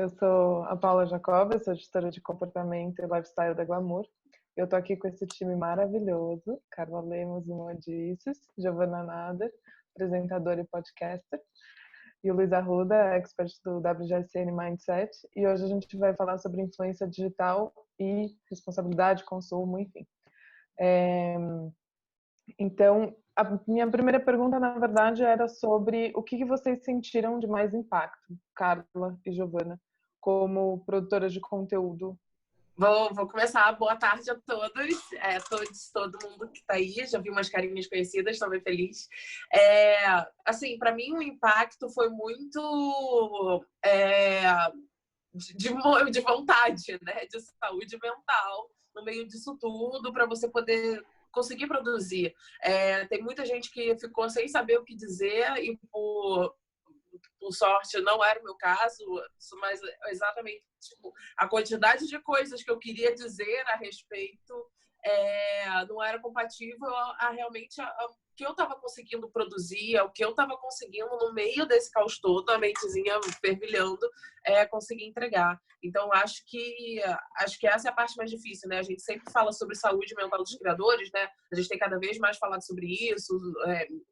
Eu sou a Paula Jacob, eu sou gestora de comportamento e lifestyle da Glamour. Eu tô aqui com esse time maravilhoso, Carla Lemos e Moa Dices, Giovana Nader, apresentadora e podcaster, e o Luiz Arruda, expert do WGSN Mindset. E hoje a gente vai falar sobre influência digital e responsabilidade, consumo, enfim. Então, a minha primeira pergunta, na verdade, era sobre o que vocês sentiram de mais impacto, Carla e Giovana, como produtoras de conteúdo. Vou começar. Boa tarde a todos, todo mundo que está aí. Já vi umas carinhas conhecidas, estou bem feliz. Assim, para mim o impacto foi muito de vontade, né? De saúde mental no meio disso tudo, para você poder conseguir produzir. Tem muita gente que ficou sem saber o que dizer e por sorte não era o meu caso, mas exatamente tipo, a quantidade de coisas que eu queria dizer a respeito não era compatível a realmente o que eu estava conseguindo produzir, ao que eu estava conseguindo no meio desse caos todo, a mentezinha fervilhando, conseguir entregar. Então, acho que essa é a parte mais difícil, né? A gente sempre fala sobre saúde mental dos criadores, né? A gente tem cada vez mais falado sobre isso,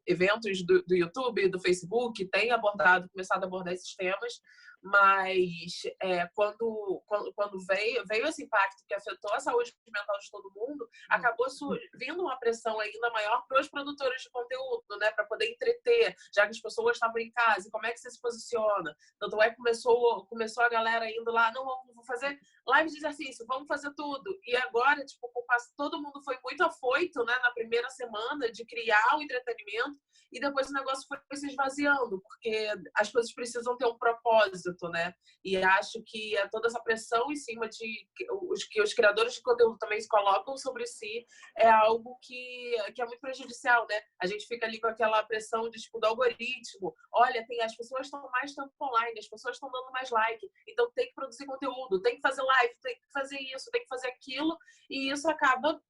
eventos do YouTube, do Facebook, têm começado a abordar esses temas, mas quando veio esse impacto que afetou a saúde mental de todo mundo, acabou vindo uma pressão ainda maior para os produtores de conteúdo, né, para poder entreter, já que as pessoas estavam em casa, e como é que você se posiciona? Tanto é que começou a galera indo lá, não, vamos fazer live de exercício, vamos fazer tudo. E agora, tipo, todo mundo foi muito afoito, né, na primeira semana de criar o entretenimento, e depois o negócio foi se esvaziando, porque as coisas precisam ter um propósito, né? E acho que toda essa pressão em cima de que os criadores de conteúdo também se colocam sobre si é algo que é muito prejudicial, né? A gente fica ali com aquela pressão de, tipo, do algoritmo. Olha, as pessoas estão mais tempo online, as pessoas estão dando mais like, então tem que produzir conteúdo, tem que fazer live, tem que fazer isso, tem que fazer aquilo, e isso acaba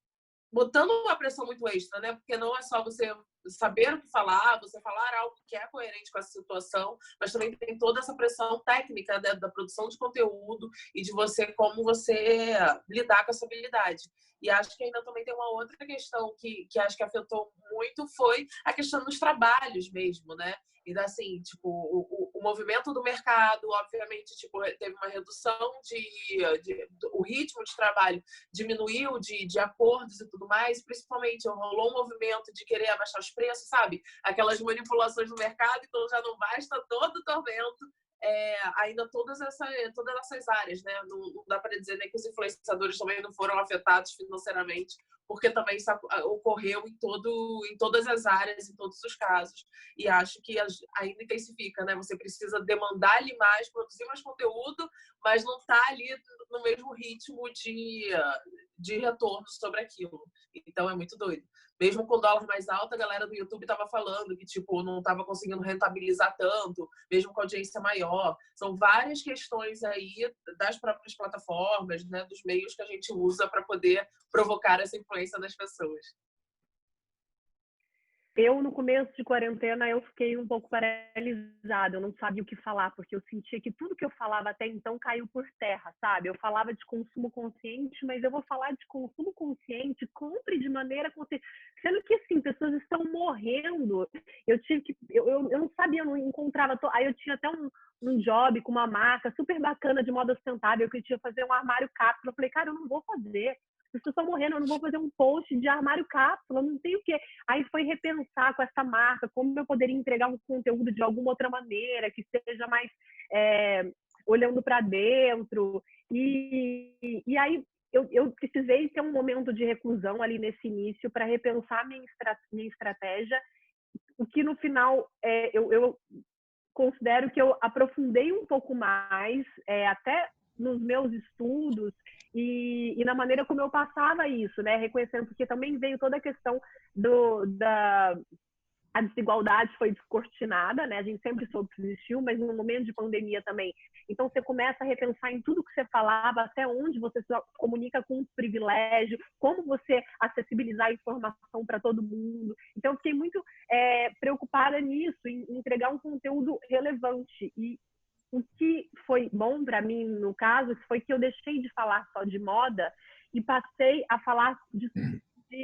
botando uma pressão muito extra, né? Porque não é só você saber o que falar, você falar algo que é coerente com essa situação, mas também tem toda essa pressão técnica, né, da produção de conteúdo e de como você lidar com essa habilidade. E acho que ainda também tem uma outra questão que acho que afetou muito, foi a questão dos trabalhos mesmo, né? E assim, tipo, o movimento do mercado, obviamente, tipo, teve uma redução o ritmo de trabalho diminuiu de acordos e tudo mais, principalmente rolou um movimento de querer abaixar os preços, sabe? Aquelas manipulações no mercado, então já não basta todo o tormento, ainda todas essas áreas, né? Não dá para dizer nem que os influenciadores também não foram afetados financeiramente, porque também isso ocorreu em todas as áreas, em todos os casos. E acho que ainda intensifica, né? Você precisa demandar ali mais, produzir mais conteúdo, mas não está ali no mesmo ritmo de retorno sobre aquilo. Então é muito doido. Mesmo com o dólar mais alto, a galera do YouTube estava falando que tipo, não estava conseguindo rentabilizar tanto, mesmo com audiência maior. São várias questões aí das próprias plataformas, né, dos meios que a gente usa para poder provocar essa influência das pessoas. Eu, no começo de quarentena, eu fiquei um pouco paralisada, eu não sabia o que falar, porque eu sentia que tudo que eu falava até então caiu por terra, sabe? Eu falava de consumo consciente, mas eu vou falar de consumo consciente, compre de maneira consciente, sendo que, assim, pessoas estão morrendo. Eu não sabia, eu não encontrava, aí eu tinha até um job com uma marca super bacana de moda sustentável, que eu tinha que fazer um armário cápsula, eu falei, cara, eu não vou fazer. As pessoas estão morrendo, eu não vou fazer um post de armário cápsula, não sei o quê. Aí foi repensar com essa marca, como eu poderia entregar um conteúdo de alguma outra maneira, que seja mais olhando para dentro. E aí eu precisei ter um momento de reclusão ali nesse início para repensar minha estratégia, o que no final eu considero que eu aprofundei um pouco mais, até nos meus estudos e na maneira como eu passava isso, né? Reconhecendo, porque também veio toda a questão a desigualdade foi descortinada, né? A gente sempre soube que existiu, mas no momento de pandemia também. Então, você começa a repensar em tudo que você falava, até onde você se comunica com privilégio, como você acessibilizar a informação para todo mundo. Então, eu fiquei muito preocupada nisso, em entregar um conteúdo relevante. E o que foi bom para mim, no caso, foi que eu deixei de falar só de moda e passei a falar de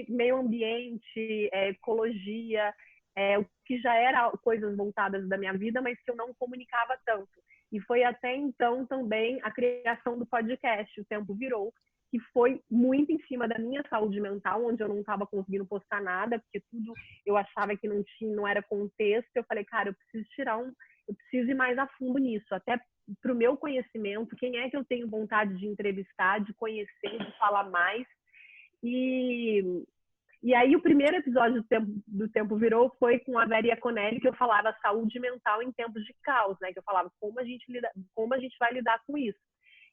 meio ambiente, ecologia, o que já era coisas voltadas da minha vida, mas que eu não comunicava tanto. E foi até então também a criação do podcast, O Tempo Virou, que foi muito em cima da minha saúde mental, onde eu não estava conseguindo postar nada, porque tudo eu achava que não era contexto. Eu falei, cara, eu preciso ir mais a fundo nisso, até para o meu conhecimento, quem é que eu tenho vontade de entrevistar, de conhecer, de falar mais. E aí o primeiro episódio do Tempo Virou foi com a Vera Iaconelli, que eu falava saúde mental em tempos de caos, né? Que eu falava como a gente vai lidar com isso.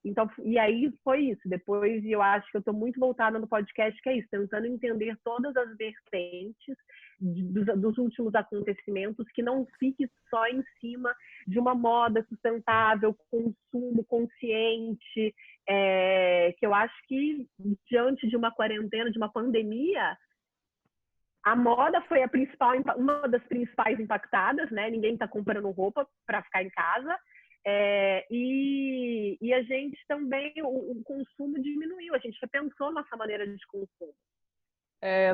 Então, e aí foi isso. Depois, eu acho que eu estou muito voltada no podcast, que é isso, tentando entender todas as vertentes dos últimos acontecimentos, que não fique só em cima de uma moda sustentável, consumo consciente, que eu acho que diante de uma quarentena, de uma pandemia, a moda foi uma das principais impactadas, né? Ninguém está comprando roupa para ficar em casa. E a gente também, o consumo diminuiu, a gente repensou nossa maneira de consumo.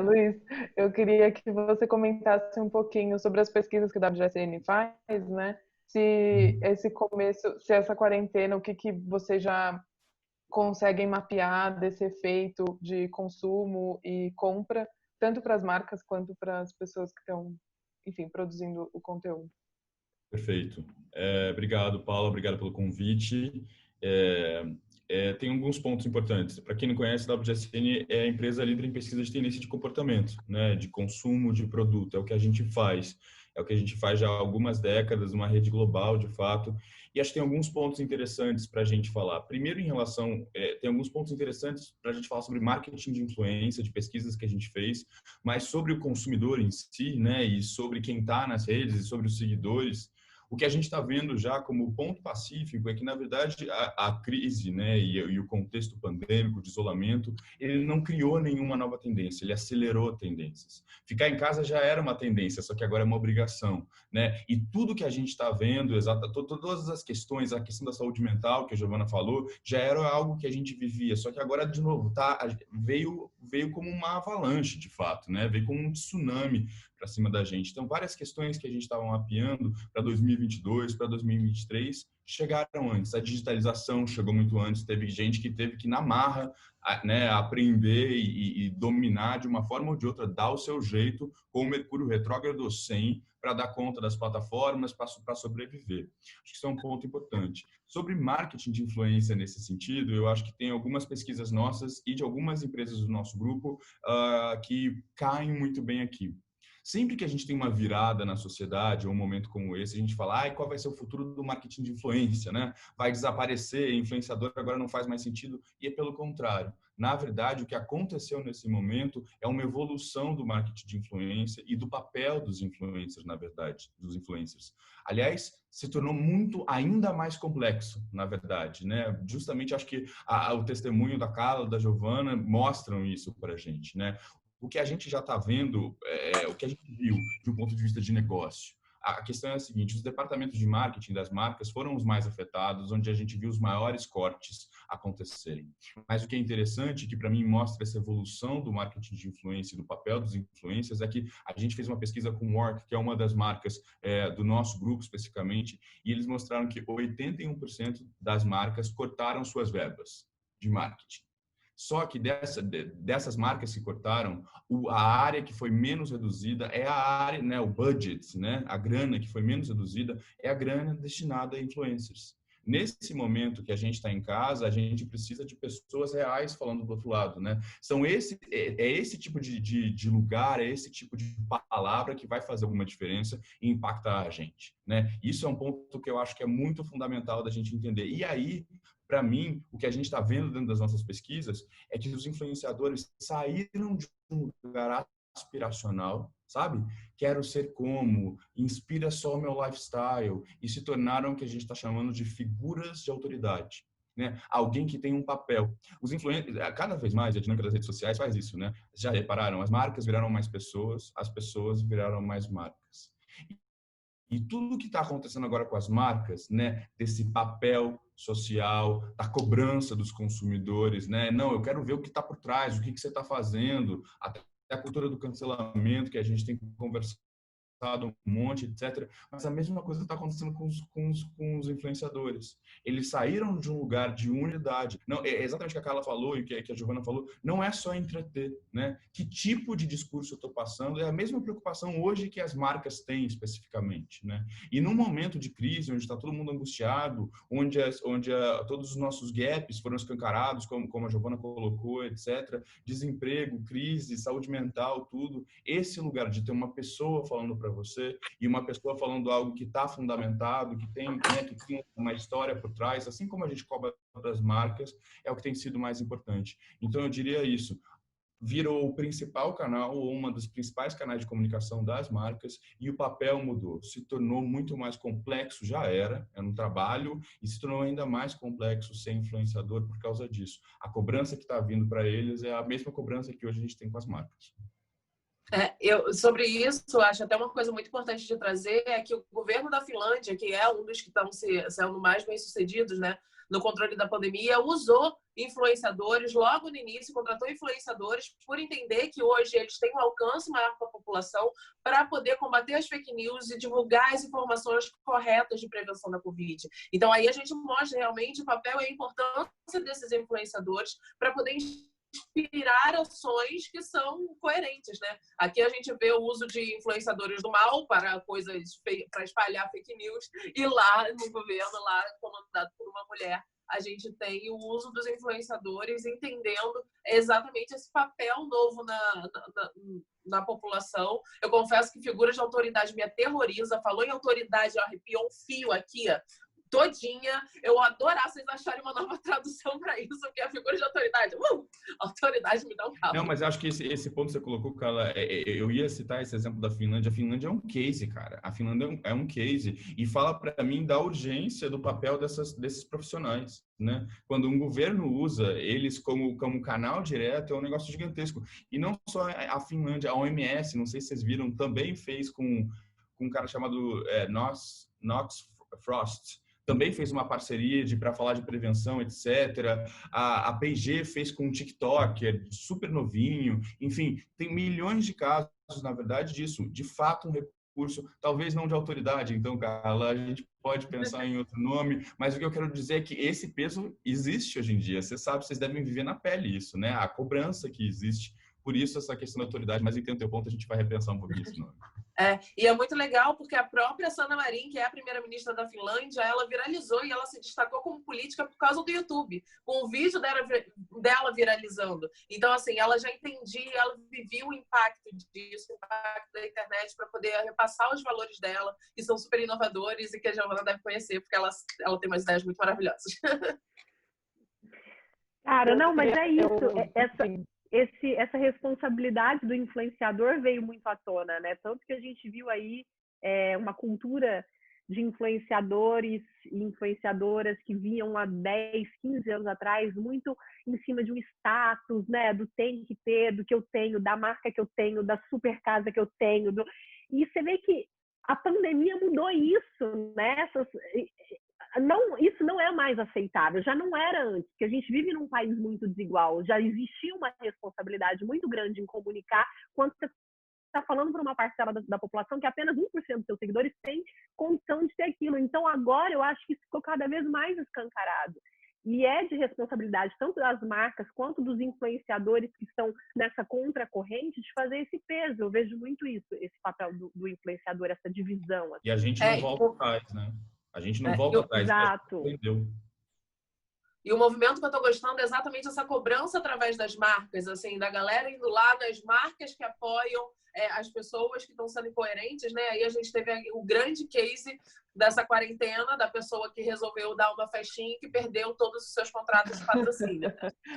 Luiz, eu queria que você comentasse um pouquinho sobre as pesquisas que a WGSN faz, né? Se esse começo, se essa quarentena, o que vocês já conseguem mapear desse efeito de consumo e compra, tanto para as marcas quanto para as pessoas que estão, enfim, produzindo o conteúdo. Perfeito. Obrigado, Paula. Obrigado pelo convite. Tem alguns pontos importantes. Para quem não conhece, a WGSN é a empresa líder em pesquisa de tendência de comportamento, né, de consumo de produto. É o que a gente faz. É o que a gente faz já há algumas décadas, uma rede global, de fato. E acho que tem alguns pontos interessantes para a gente falar. Primeiro, tem alguns pontos interessantes para a gente falar sobre marketing de influência, de pesquisas que a gente fez, mas sobre o consumidor em si, né, e sobre quem está nas redes, e sobre os seguidores. O que a gente está vendo já como ponto pacífico é que, na verdade, a crise, né, e o contexto pandêmico, de isolamento, ele não criou nenhuma nova tendência, ele acelerou tendências. Ficar em casa já era uma tendência, só que agora é uma obrigação, né? E tudo que a gente está vendo, todas as questões, a questão da saúde mental, que a Giovana falou, já era algo que a gente vivia, só que agora, de novo, veio como uma avalanche, de fato, né? Veio como um tsunami para cima da gente. Então, várias questões que a gente estava mapeando para 2022, para 2023, chegaram antes. A digitalização chegou muito antes. Teve gente que teve que, na marra, né, aprender e dominar de uma forma ou de outra, dar o seu jeito com o Mercúrio retrógrado 100 para dar conta das plataformas, para sobreviver. Acho que isso é um ponto importante. Sobre marketing de influência nesse sentido, eu acho que tem algumas pesquisas nossas e de algumas empresas do nosso grupo que caem muito bem aqui. Sempre que a gente tem uma virada na sociedade, ou um momento como esse, a gente fala, qual vai ser o futuro do marketing de influência, né? Vai desaparecer, influenciador agora não faz mais sentido, e é pelo contrário. Na verdade, o que aconteceu nesse momento é uma evolução do marketing de influência e do papel dos influencers, na verdade, dos influencers. Aliás, se tornou ainda mais complexo, na verdade, né? Justamente acho que o testemunho da Carla, da Giovana, mostram isso para a gente, né? O que a gente já está vendo, o que a gente viu de um ponto de vista de negócio. A questão é a seguinte, os departamentos de marketing das marcas foram os mais afetados, onde a gente viu os maiores cortes acontecerem. Mas o que é interessante, que para mim mostra essa evolução do marketing de influência e do papel dos influencers, é que a gente fez uma pesquisa com o Work, que é uma das marcas do nosso grupo especificamente, e eles mostraram que 81% das marcas cortaram suas verbas de marketing. Só que dessas marcas que cortaram, a área que foi menos reduzida é a área, né, o budget, né, a grana que foi menos reduzida é a grana destinada a influencers. Nesse momento que a gente está em casa, a gente precisa de pessoas reais falando do outro lado, né? Esse tipo de lugar, é esse tipo de palavra que vai fazer alguma diferença e impactar a gente, né? Isso é um ponto que eu acho que é muito fundamental da gente entender. E aí, para mim, o que a gente está vendo dentro das nossas pesquisas é que os influenciadores saíram de um lugar aspiracional, sabe? Quero ser como, inspira só o meu lifestyle, e se tornaram o que a gente está chamando de figuras de autoridade. Né? Alguém que tem um papel. Os influencers, cada vez mais, a dinâmica das redes sociais faz isso, né? Já repararam? As marcas viraram mais pessoas, as pessoas viraram mais marcas. E tudo que está acontecendo agora com as marcas, né, desse papel social, da cobrança dos consumidores, né? Não, eu quero ver o que está por trás, o que você está fazendo, até a cultura do cancelamento que a gente tem conversado um monte, etc. Mas a mesma coisa está acontecendo com os influenciadores. Eles saíram de um lugar de unidade. Não, é exatamente o que a Carla falou e que a Giovana falou. Não é só entreter, né? Que tipo de discurso eu estou passando é a mesma preocupação hoje que as marcas têm especificamente, né? E num momento de crise, onde está todo mundo angustiado, onde todos os nossos gaps foram escancarados, como a Giovana colocou, etc. Desemprego, crise, saúde mental, tudo. Esse lugar de ter uma pessoa falando para você e uma pessoa falando algo que está fundamentado, que tem, né, que tem uma história por trás, assim como a gente cobra das marcas, é o que tem sido mais importante. Então, eu diria isso. Virou o principal canal ou uma dos principais canais de comunicação das marcas e o papel mudou. Se tornou muito mais complexo, já era um trabalho, e se tornou ainda mais complexo ser influenciador por causa disso. A cobrança que está vindo para eles é a mesma cobrança que hoje a gente tem com as marcas. Sobre isso, acho até uma coisa muito importante de trazer é que o governo da Finlândia, que é um dos que estão sendo mais bem-sucedidos, né, no controle da pandemia, usou influenciadores logo no início, contratou influenciadores por entender que hoje eles têm um alcance maior com a população para poder combater as fake news e divulgar as informações corretas de prevenção da Covid. Então, aí a gente mostra realmente o papel e a importância desses influenciadores para poder inspirar ações que são coerentes, né? Aqui a gente vê o uso de influenciadores do mal para coisas, para espalhar fake news, e lá no governo, lá comandado por uma mulher, a gente tem o uso dos influenciadores entendendo exatamente esse papel novo na população. Eu confesso que figuras de autoridade me aterroriza. Falou em autoridade, arrepiou um fio aqui, todinha. Eu adorar vocês acharem uma nova tradução para isso, porque a figura de autoridade, autoridade me dá um calo. Não, mas eu acho que esse ponto que você colocou, Carla, eu ia citar esse exemplo da Finlândia. A Finlândia é um case, cara. A Finlândia é um case e fala para mim da urgência do papel desses profissionais, né? Quando um governo usa eles como canal direto, é um negócio gigantesco. E não só a Finlândia, a OMS, não sei se vocês viram, também fez com um cara chamado Knox Frost. Também fez uma parceria para falar de prevenção, etc. A P&G fez com um TikToker super novinho. Enfim, tem milhões de casos, na verdade, disso. De fato, um recurso, talvez não de autoridade. Então, Carla, a gente pode pensar em outro nome, mas o que eu quero dizer é que esse peso existe hoje em dia. Você sabe, vocês devem viver na pele isso, né? A cobrança que existe. Por isso, essa questão da autoridade. Mas entendo o teu ponto, a gente vai repensar um pouquinho isso. E é muito legal porque a própria Sanna Marin, que é a primeira-ministra da Finlândia, ela viralizou e ela se destacou como política por causa do YouTube, com o vídeo dela viralizando. Então, assim, ela já entendia, ela vivia o impacto disso, o impacto da internet para poder repassar os valores dela, que são super inovadores e que a Giovana deve conhecer, porque ela tem umas ideias muito maravilhosas. Cara, não, mas é isso. Essa responsabilidade do influenciador veio muito à tona, né? Tanto que a gente viu aí uma cultura de influenciadores e influenciadoras que vinham há 10, 15 anos atrás, muito em cima de um status, né? Do tem que ter, do que eu tenho, da marca que eu tenho, da super casa que eu tenho. E você vê que a pandemia mudou isso, né? Isso não é mais aceitável, já não era antes, porque a gente vive num país muito desigual, já existia uma responsabilidade muito grande em comunicar quando você está falando para uma parcela da população que apenas 1% dos seus seguidores tem condição de ter aquilo. Então, agora eu acho que isso ficou cada vez mais escancarado. E é de responsabilidade tanto das marcas quanto dos influenciadores que estão nessa contracorrente de fazer esse peso. Eu vejo muito isso, esse papel do influenciador, essa divisão. Assim. E a gente não volta atrás, né? A gente não volta atrás. Exato. E o movimento que eu estou gostando é exatamente essa cobrança através das marcas, assim, da galera indo lá, das marcas que apoiam as pessoas que estão sendo incoerentes, né? Aí a gente teve o grande case dessa quarentena, da pessoa que resolveu dar uma festinha e que perdeu todos os seus contratos de patrocínio.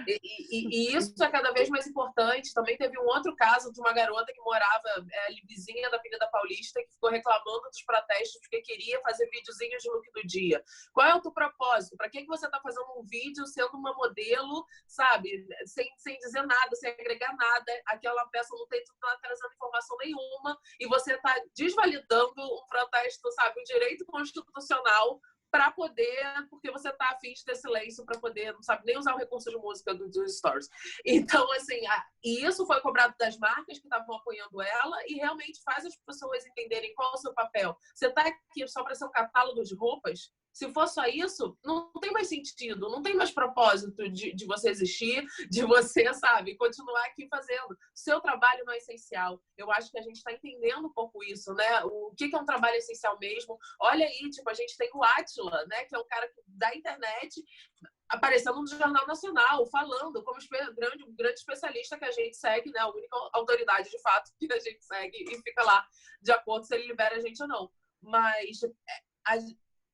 E isso é cada vez mais importante. Também teve um outro caso de uma garota que morava ali vizinha da Avenida Paulista, que ficou reclamando dos protestos porque queria fazer videozinhos de look do dia. Qual é o teu propósito? Para que você está fazendo um vídeo vídeo sendo uma modelo, sabe? Sem dizer nada, sem agregar nada. Aquela peça não está trazendo informação nenhuma e você está desvalidando um protesto, sabe? Um direito constitucional para poder, porque você tá afim de ter silêncio para poder, não sabe nem usar o recurso de música dos stories. Então, assim, e isso foi cobrado das marcas que estavam apoiando ela e realmente faz as pessoas entenderem qual é o seu papel. Você tá aqui só para ser um catálogo de roupas? Se for só isso, não tem mais sentido, não tem mais propósito de você existir, de você, sabe, continuar aqui fazendo. Seu trabalho não é essencial. Eu acho que a gente está entendendo um pouco isso, né? O que é um trabalho essencial mesmo? Olha aí, tipo, a gente tem o Átila, né? Que é um cara da internet, aparecendo no Jornal Nacional, falando como grande especialista que a gente segue, né? A única autoridade, de fato, que a gente segue e fica lá de acordo se ele libera a gente ou não. Mas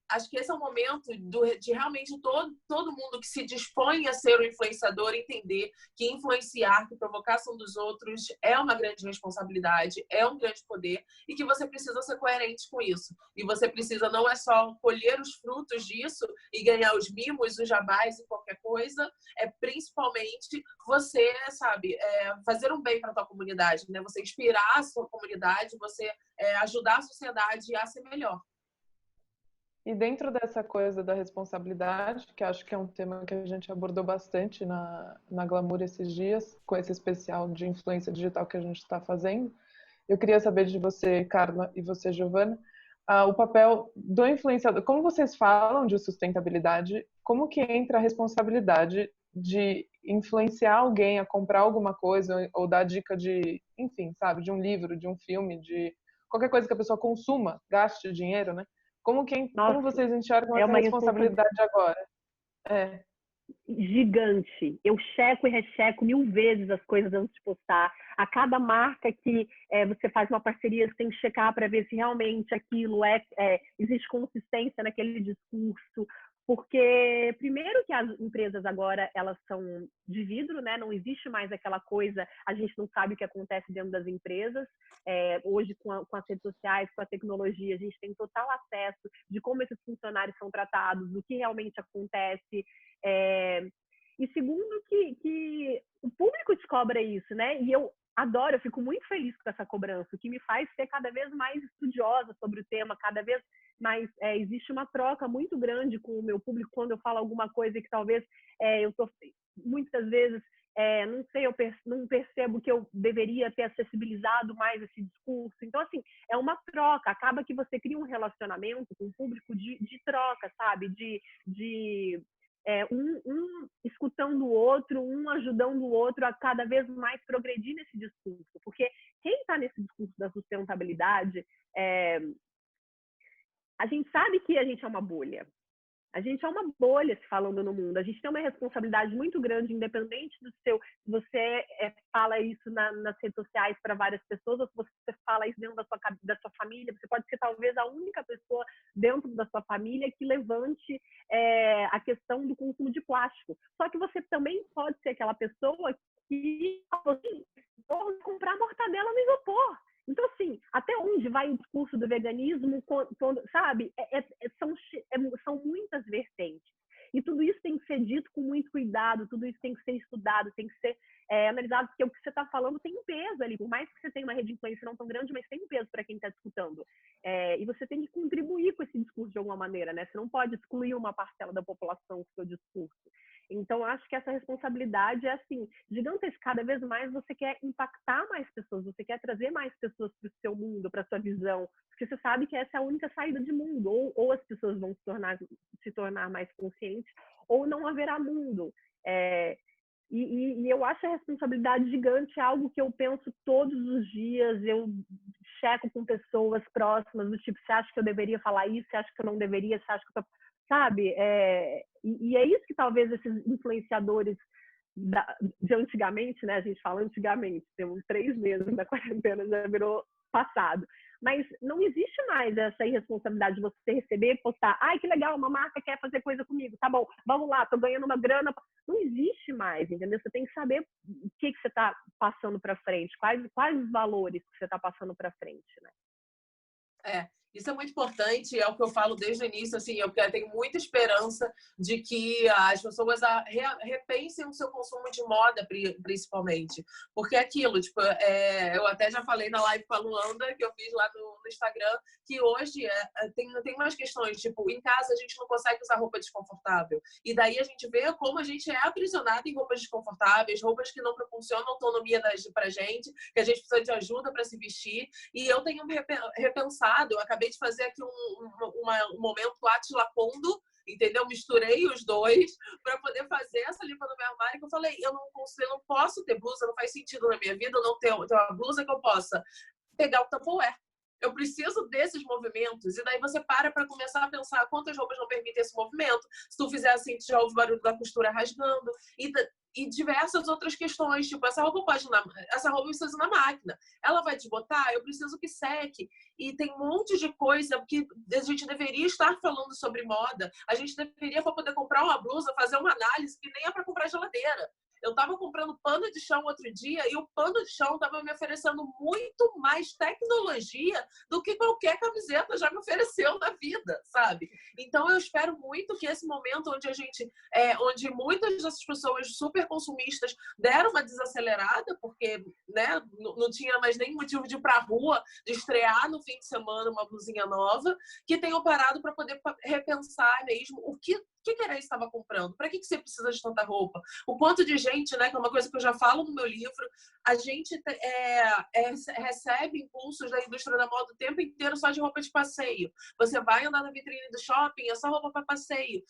acho que esse é o momento de realmente todo mundo que se dispõe a ser um influenciador entender que influenciar, que provocar a ação dos outros é uma grande responsabilidade, é um grande poder e que você precisa ser coerente com isso. E você precisa não é só colher os frutos disso e ganhar os mimos, os jabás e qualquer coisa, é principalmente você, sabe, fazer um bem para a tua comunidade, né? Você inspirar a sua comunidade, você ajudar a sociedade a ser melhor. E dentro dessa coisa da responsabilidade, que acho que é um tema que a gente abordou bastante na Glamour esses dias, com esse especial de influência digital que a gente está fazendo, eu queria saber de você, Carla, e você, Giovana, o papel do influenciador. Como vocês falam de sustentabilidade, como que entra a responsabilidade de influenciar alguém a comprar alguma coisa ou dar dica de, enfim, sabe, de um livro, de um filme, de qualquer coisa que a pessoa consuma, gaste dinheiro, né? Como vocês enxergam essa responsabilidade agora? Gigante. Eu checo e recheco 1000 vezes as coisas antes de postar. A cada marca que você faz uma parceria, você tem que checar para ver se realmente aquilo existe consistência naquele discurso. Porque, primeiro, que as empresas agora, elas são de vidro, né? Não existe mais aquela coisa, a gente não sabe o que acontece dentro das empresas. Hoje, com as redes sociais, com a tecnologia, a gente tem total acesso de como esses funcionários são tratados, do que realmente acontece. E segundo, que o público te cobra isso, né? E eu adoro, eu fico muito feliz com essa cobrança, o que me faz ser cada vez mais estudiosa sobre o tema, cada vez mais existe uma troca muito grande com o meu público quando eu falo alguma coisa que talvez eu tô muitas vezes não sei, eu não percebo que eu deveria ter acessibilizado mais esse discurso. Então, assim, é uma troca. Acaba que você cria um relacionamento com o público de troca, sabe? Um escutando o outro, um ajudando o outro a cada vez mais progredir nesse discurso. Porque quem está nesse discurso da sustentabilidade, a gente sabe que a gente é uma bolha. A gente é uma bolha se falando no mundo. A gente tem uma responsabilidade muito grande, independente do seu... Se você fala isso nas redes sociais para várias pessoas, ou se você fala isso dentro da sua família, você pode ser talvez a única pessoa dentro da sua família que levante a questão do consumo de plástico. Só que você também pode ser aquela pessoa que pode comprar mortadela no isopor. Então, assim, até onde vai o discurso do veganismo, sabe? São muitas vertentes. E tudo isso tem que ser dito com muito cuidado, tudo isso tem que ser estudado, tem que ser analisado, porque o que você está falando tem um peso ali. Por mais que você tenha uma rede de influência não tão grande, mas tem um peso para quem está escutando. E você tem que contribuir com esse discurso de alguma maneira, né? Você não pode excluir uma parcela da população com o seu discurso. Então, acho que essa responsabilidade é, assim, gigantesca. Cada vez mais você quer impactar mais pessoas, você quer trazer mais pessoas para o seu mundo, para a sua visão, porque você sabe que essa é a única saída de mundo. Ou as pessoas vão se tornar mais conscientes, ou não haverá mundo. E eu acho a responsabilidade gigante, é algo que eu penso todos os dias, eu checo com pessoas próximas, do tipo, você acha que eu deveria falar isso, você acha que eu não deveria, você acha que eu tô... Sabe? E é isso que talvez esses influenciadores de antigamente, né? A gente fala antigamente, temos 3 meses da quarentena, já virou passado. Mas não existe mais essa irresponsabilidade de você receber e postar. Ai, que legal, uma marca quer fazer coisa comigo. Tá bom, vamos lá, tô ganhando uma grana. Não existe mais, entendeu? Você tem que saber o que você está passando para frente, quais os valores que você está passando para frente, né? Isso é muito importante, é o que eu falo desde o início, assim, eu tenho muita esperança de que as pessoas repensem o seu consumo de moda, principalmente. Porque é aquilo, tipo, eu até já falei na live com a Luanda, que eu fiz lá no Instagram, que hoje tem umas questões, tipo, em casa a gente não consegue usar roupa desconfortável. E daí a gente vê como a gente é aprisionado em roupas desconfortáveis, roupas que não proporcionam autonomia pra gente, que a gente precisa de ajuda para se vestir. E eu tenho repensado, eu acabei de fazer aqui um momento Átila Kondo, entendeu? Misturei os dois para poder fazer essa limpa no meu armário, que eu falei, eu não posso ter blusa, não faz sentido na minha vida eu não ter uma blusa que eu possa pegar o Tupperware. Eu preciso desses movimentos. E daí você para começar a pensar quantas roupas não permitem esse movimento. Se tu fizer assim, tu já ouve o barulho da costura rasgando. E diversas outras questões. Tipo, essa roupa precisa ir na máquina. Ela vai desbotar? Eu preciso que seque. E tem um monte de coisa que a gente deveria estar falando sobre moda. A gente deveria, para poder comprar uma blusa, fazer uma análise que nem é para comprar geladeira. Eu estava comprando pano de chão outro dia e o pano de chão estava me oferecendo muito mais tecnologia do que qualquer camiseta já me ofereceu na vida, sabe? Então eu espero muito que esse momento onde muitas dessas pessoas super consumistas deram uma desacelerada, porque, né, não tinha mais nem motivo de ir para a rua, de estrear no fim de semana uma blusinha nova, que tenham parado para poder repensar mesmo o que era isso que estava comprando? Para que você precisa de tanta roupa? O quanto de gente, né, que é uma coisa que eu já falo no meu livro, a gente recebe impulsos da indústria da moda o tempo inteiro só de roupa de passeio. Você vai andar na vitrine do shopping, é só roupa para passeio.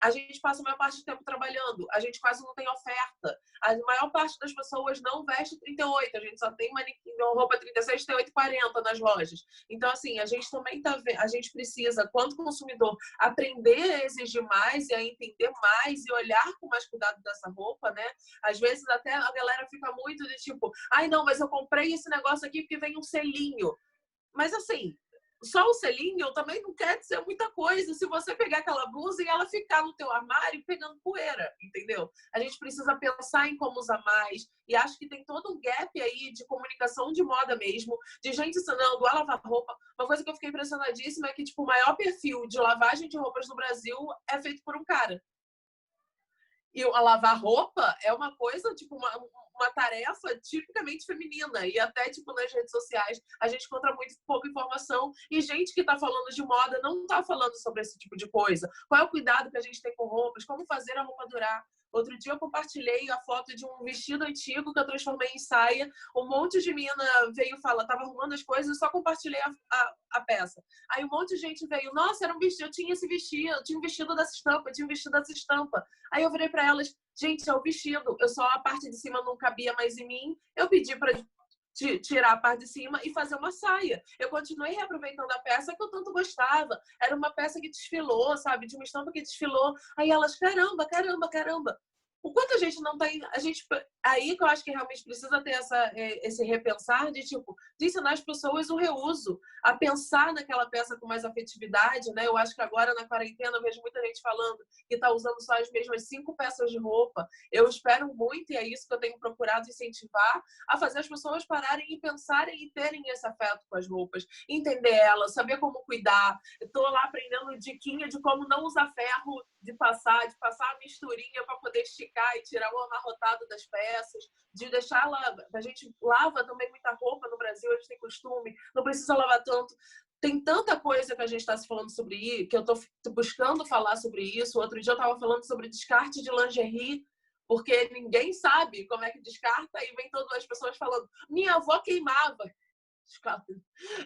A gente passa a maior parte do tempo trabalhando, a gente quase não tem oferta. A maior parte das pessoas não veste 38, a gente só tem roupa 36, 38 e 40 nas lojas. Então, assim, a gente também a gente precisa, quanto consumidor, aprender a exigir mais e a entender mais e olhar com mais cuidado dessa roupa, né? Às vezes até a galera fica muito de tipo, ai não, mas eu comprei esse negócio aqui porque vem um selinho. Mas assim, só o selinho também não quer dizer muita coisa se você pegar aquela blusa e ela ficar no teu armário pegando poeira, entendeu? A gente precisa pensar em como usar mais e acho que tem todo um gap aí de comunicação de moda mesmo, de gente ensinando a lavar roupa. Uma coisa que eu fiquei impressionadíssima é que, tipo, o maior perfil de lavagem de roupas no Brasil é feito por um cara. E a lavar roupa é uma coisa, tipo, uma tarefa tipicamente feminina. E até, tipo, nas redes sociais, a gente encontra muito pouca informação. E gente que tá falando de moda não tá falando sobre esse tipo de coisa. Qual é o cuidado que a gente tem com roupas? Como fazer a roupa durar? Outro dia eu compartilhei a foto de um vestido antigo que eu transformei em saia. Um monte de mina veio falar, tava arrumando as coisas, eu só compartilhei a peça. Aí um monte de gente veio, nossa, era um vestido, eu tinha esse vestido, eu tinha um vestido dessa estampa, eu tinha um vestido dessa estampa. Aí eu virei para elas, gente, é o vestido, eu só a parte de cima não cabia mais em mim, eu pedi para tirar a parte de cima e fazer uma saia. Eu continuei reaproveitando a peça que eu tanto gostava. Era uma peça que desfilou, sabe? De uma estampa que desfilou. Aí elas, caramba, caramba, caramba. O quanto a gente não tem... Aí que eu acho que realmente precisa ter esse repensar de ensinar as pessoas o reuso, a pensar naquela peça com mais afetividade, né? Eu acho que agora na quarentena eu vejo muita gente falando que está usando só as mesmas 5 peças de roupa. Eu espero muito, e é isso que eu tenho procurado incentivar, a fazer as pessoas pararem e pensarem e terem esse afeto com as roupas, entender elas, saber como cuidar. Estou lá aprendendo diquinha de como não usar ferro, de passar a misturinha para poder esticar e tirar o amarrotado das peças, de deixar lá, a gente lava também muita roupa no Brasil, a gente tem costume, não precisa lavar tanto. Tem tanta coisa que a gente está se falando sobre isso, que eu estou buscando falar sobre isso. Outro dia eu estava falando sobre descarte de lingerie, porque ninguém sabe como é que descarta, e vem todas as pessoas falando, minha avó queimava.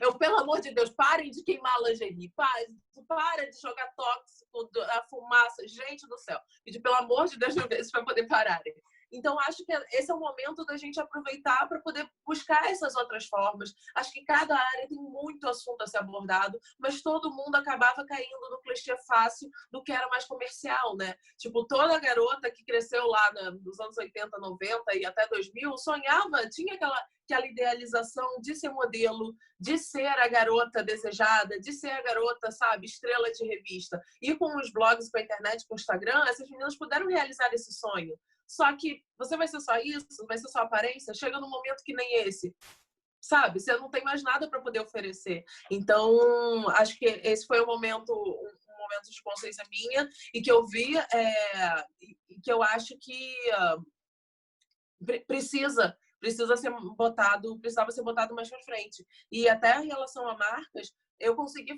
Eu, pelo amor de Deus, parem de queimar a lingerie, para de jogar tóxico, a fumaça, gente do céu. E pelo amor de Deus, isso para poder pararem. Então, acho que esse é o momento da gente aproveitar para poder buscar essas outras formas. Acho que cada área tem muito assunto a ser abordado, mas todo mundo acabava caindo no clichê fácil do que era mais comercial, né? Tipo, toda garota que cresceu lá nos anos 80, 90 e até 2000 sonhava, tinha aquela idealização de ser modelo, de ser a garota desejada, de ser a garota, sabe, estrela de revista. E com os blogs, com a internet, com o Instagram, essas meninas puderam realizar esse sonho. Só que você vai ser só isso? Vai ser só aparência? Chega num momento que nem esse. sabe? Você não tem mais nada para poder oferecer. Então, acho que esse foi um momento de consciência minha e que eu vi e que eu acho que precisava ser botado mais para frente. E até em relação a marcas, eu consegui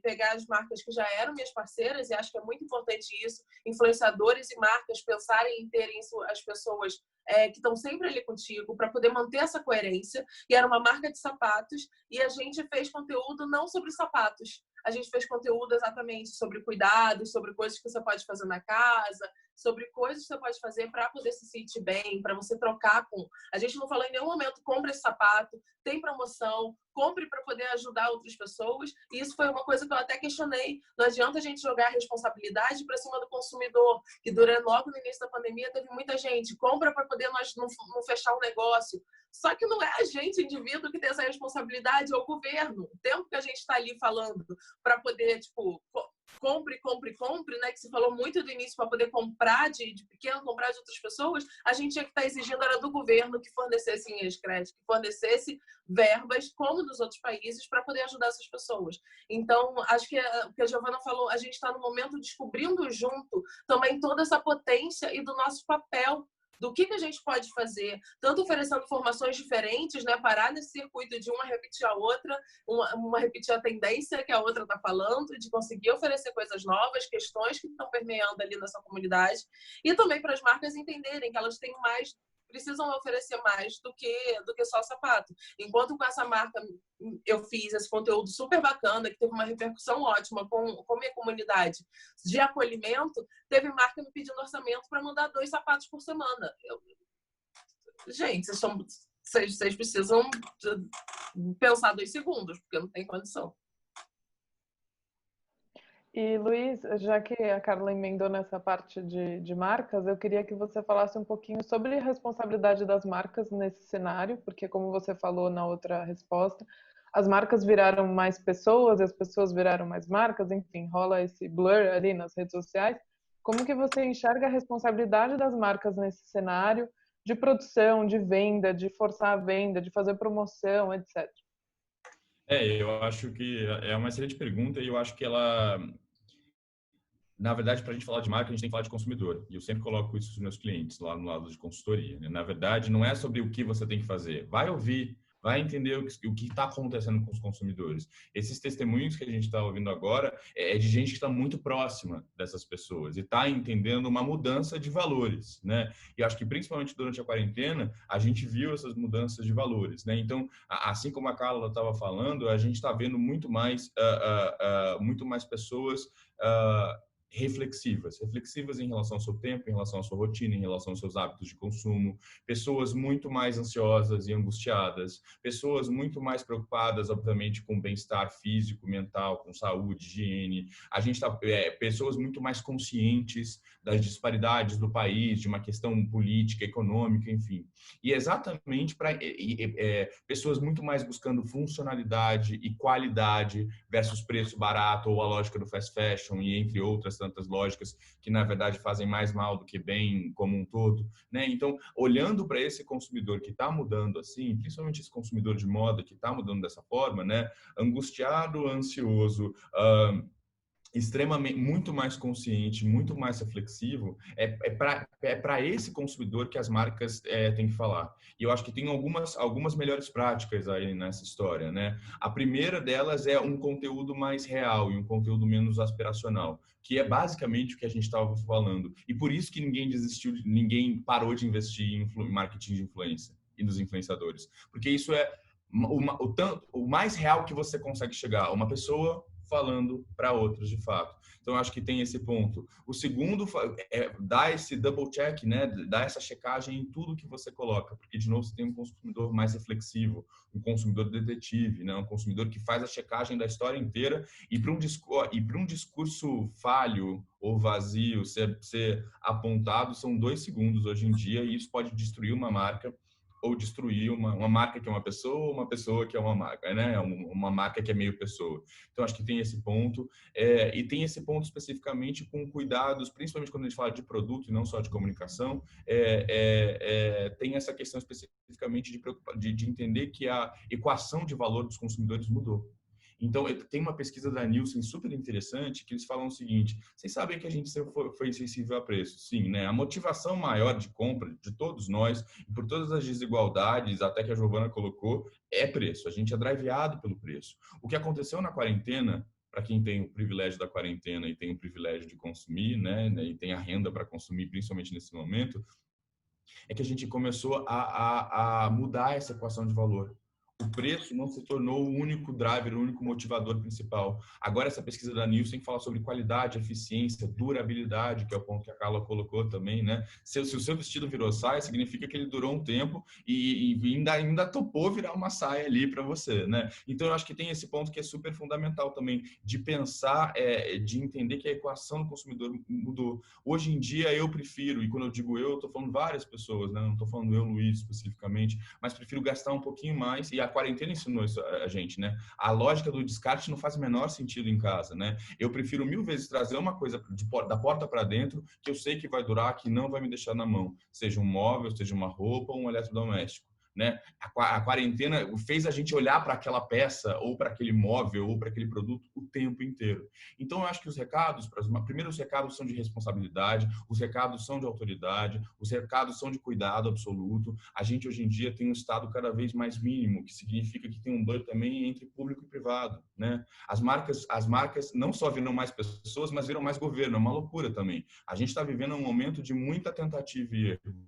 pegar as marcas que já eram minhas parceiras, e acho que é muito importante isso, influenciadores e marcas pensarem em terem as pessoas que estão sempre ali contigo para poder manter essa coerência. E era uma marca de sapatos, e a gente fez conteúdo não sobre sapatos, a gente fez conteúdo exatamente sobre cuidados, sobre coisas que você pode fazer na casa, sobre coisas que você pode fazer para poder se sentir bem, para você trocar com... A gente não falou em nenhum momento, compre esse sapato, tem promoção, compre para poder ajudar outras pessoas. E isso foi uma coisa que eu até questionei. Não adianta a gente jogar a responsabilidade para cima do consumidor, que logo no início da pandemia teve muita gente, compra para poder nós não fechar um negócio. Só que não é a gente, indivíduo, que tem essa responsabilidade, é o governo. O tempo que a gente está ali falando para poder, tipo, compre, né? Que você falou muito do início, para poder comprar de pequeno, comprar de outras pessoas, a gente tinha que estar exigindo era do governo que fornecesse linhas de crédito, que fornecesse verbas, como nos outros países, para poder ajudar essas pessoas. Então, acho que o que a Giovana falou, a gente está no momento descobrindo junto também toda essa potência e do nosso papel, do que a gente pode fazer, tanto oferecendo formações diferentes, né? Parar nesse circuito de uma repetir a outra, uma repetir a tendência que a outra está falando, de conseguir oferecer coisas novas, questões que estão permeando ali nessa comunidade, e também para as marcas entenderem que elas têm mais, precisam oferecer mais do que só sapato. Enquanto com essa marca eu fiz esse conteúdo super bacana, que teve uma repercussão ótima com a minha comunidade de acolhimento, teve marca me pedindo orçamento para mandar 2 sapatos por semana. Gente, vocês precisam pensar 2 segundos, porque não tem condição. E, Luiz, já que a Carla emendou nessa parte de marcas, eu queria que você falasse um pouquinho sobre a responsabilidade das marcas nesse cenário, porque, como você falou na outra resposta, as marcas viraram mais pessoas, as pessoas viraram mais marcas, enfim, rola esse blur ali nas redes sociais. Como que você enxerga a responsabilidade das marcas nesse cenário de produção, de venda, de forçar a venda, de fazer promoção, etc.? Eu acho que é uma excelente pergunta e eu acho que ela, na verdade, para a gente falar de marca, a gente tem que falar de consumidor. E eu sempre coloco isso para os meus clientes lá no lado de consultoria, né? Na verdade, não é sobre o que você tem que fazer. Vai ouvir, vai entender o que está acontecendo com os consumidores. Esses testemunhos que a gente está ouvindo agora é de gente que está muito próxima dessas pessoas e está entendendo uma mudança de valores, né? E acho que principalmente durante a quarentena a gente viu essas mudanças de valores, né? Então, assim como a Carla estava falando, a gente está vendo muito mais pessoas reflexivas em relação ao seu tempo, em relação à sua rotina, em relação aos seus hábitos de consumo, pessoas muito mais ansiosas e angustiadas, pessoas muito mais preocupadas, obviamente, com bem-estar físico, mental, com saúde, higiene. A gente pessoas muito mais conscientes das disparidades do país, de uma questão política, econômica, enfim. E exatamente para pessoas muito mais buscando funcionalidade e qualidade versus preço barato ou a lógica do fast fashion e entre outras tantas lógicas que, na verdade, fazem mais mal do que bem como um todo, né? Então, olhando para esse consumidor que está mudando assim, principalmente esse consumidor de moda que está mudando dessa forma, né? Angustiado, ansioso, extremamente, muito mais consciente, muito mais reflexivo, é para esse consumidor que as marcas têm que falar. E eu acho que tem algumas melhores práticas aí nessa história, né? A primeira delas é um conteúdo mais real e um conteúdo menos aspiracional, que é basicamente o que a gente estava falando. E por isso que ninguém parou de investir em marketing de influência e nos influenciadores. Porque isso é o mais real que você consegue chegar. Uma pessoa falando para outros, de fato. Então, eu acho que tem esse ponto. O segundo é dar esse double check, né? Dar essa checagem em tudo que você coloca, porque, de novo, você tem um consumidor mais reflexivo, um consumidor detetive, né? Um consumidor que faz a checagem da história inteira e para um discurso falho ou vazio ser apontado, são 2 segundos hoje em dia e isso pode destruir uma marca ou destruir uma marca que é uma pessoa que é uma marca, né? Uma marca que é meio pessoa. Então, acho que tem esse ponto. E tem esse ponto especificamente com cuidados, principalmente quando a gente fala de produto e não só de comunicação, tem essa questão especificamente de entender que a equação de valor dos consumidores mudou. Então, tem uma pesquisa da Nielsen super interessante que eles falam o seguinte: vocês sabem que a gente sempre foi sensível a preço? Sim, né? A motivação maior de compra de todos nós, e por todas as desigualdades, até que a Giovana colocou, é preço. A gente é driveado pelo preço. O que aconteceu na quarentena, para quem tem o privilégio da quarentena e tem o privilégio de consumir, né? E tem a renda para consumir, principalmente nesse momento, é que a gente começou a mudar essa equação de valor. O preço não se tornou o único driver, o único motivador principal. Agora, essa pesquisa da Nielsen fala sobre qualidade, eficiência, durabilidade, que é o ponto que a Carla colocou também, né? Se o seu vestido virou saia, significa que ele durou um tempo e ainda topou virar uma saia ali para você, né? Então, eu acho que tem esse ponto que é super fundamental também, de pensar, de entender que a equação do consumidor mudou. Hoje em dia, eu prefiro, e quando eu digo eu estou falando várias pessoas, né? Não estou falando eu, Luiz, especificamente, mas prefiro gastar um pouquinho mais, e a quarentena ensinou isso a gente, né? A lógica do descarte não faz o menor sentido em casa, né? Eu prefiro 1000 vezes trazer uma coisa da porta para dentro que eu sei que vai durar, que não vai me deixar na mão, seja um móvel, seja uma roupa ou um eletrodoméstico. Né? A quarentena fez a gente olhar para aquela peça ou para aquele móvel ou para aquele produto o tempo inteiro. Então, eu acho que os recados, primeiro, os recados são de responsabilidade, os recados são de autoridade, os recados são de cuidado absoluto. A gente, hoje em dia, tem um Estado cada vez mais mínimo, que significa que tem um blur também entre público e privado. Né? As marcas não só viram mais pessoas, mas viram mais governo. É uma loucura também. A gente está vivendo um momento de muita tentativa e erro.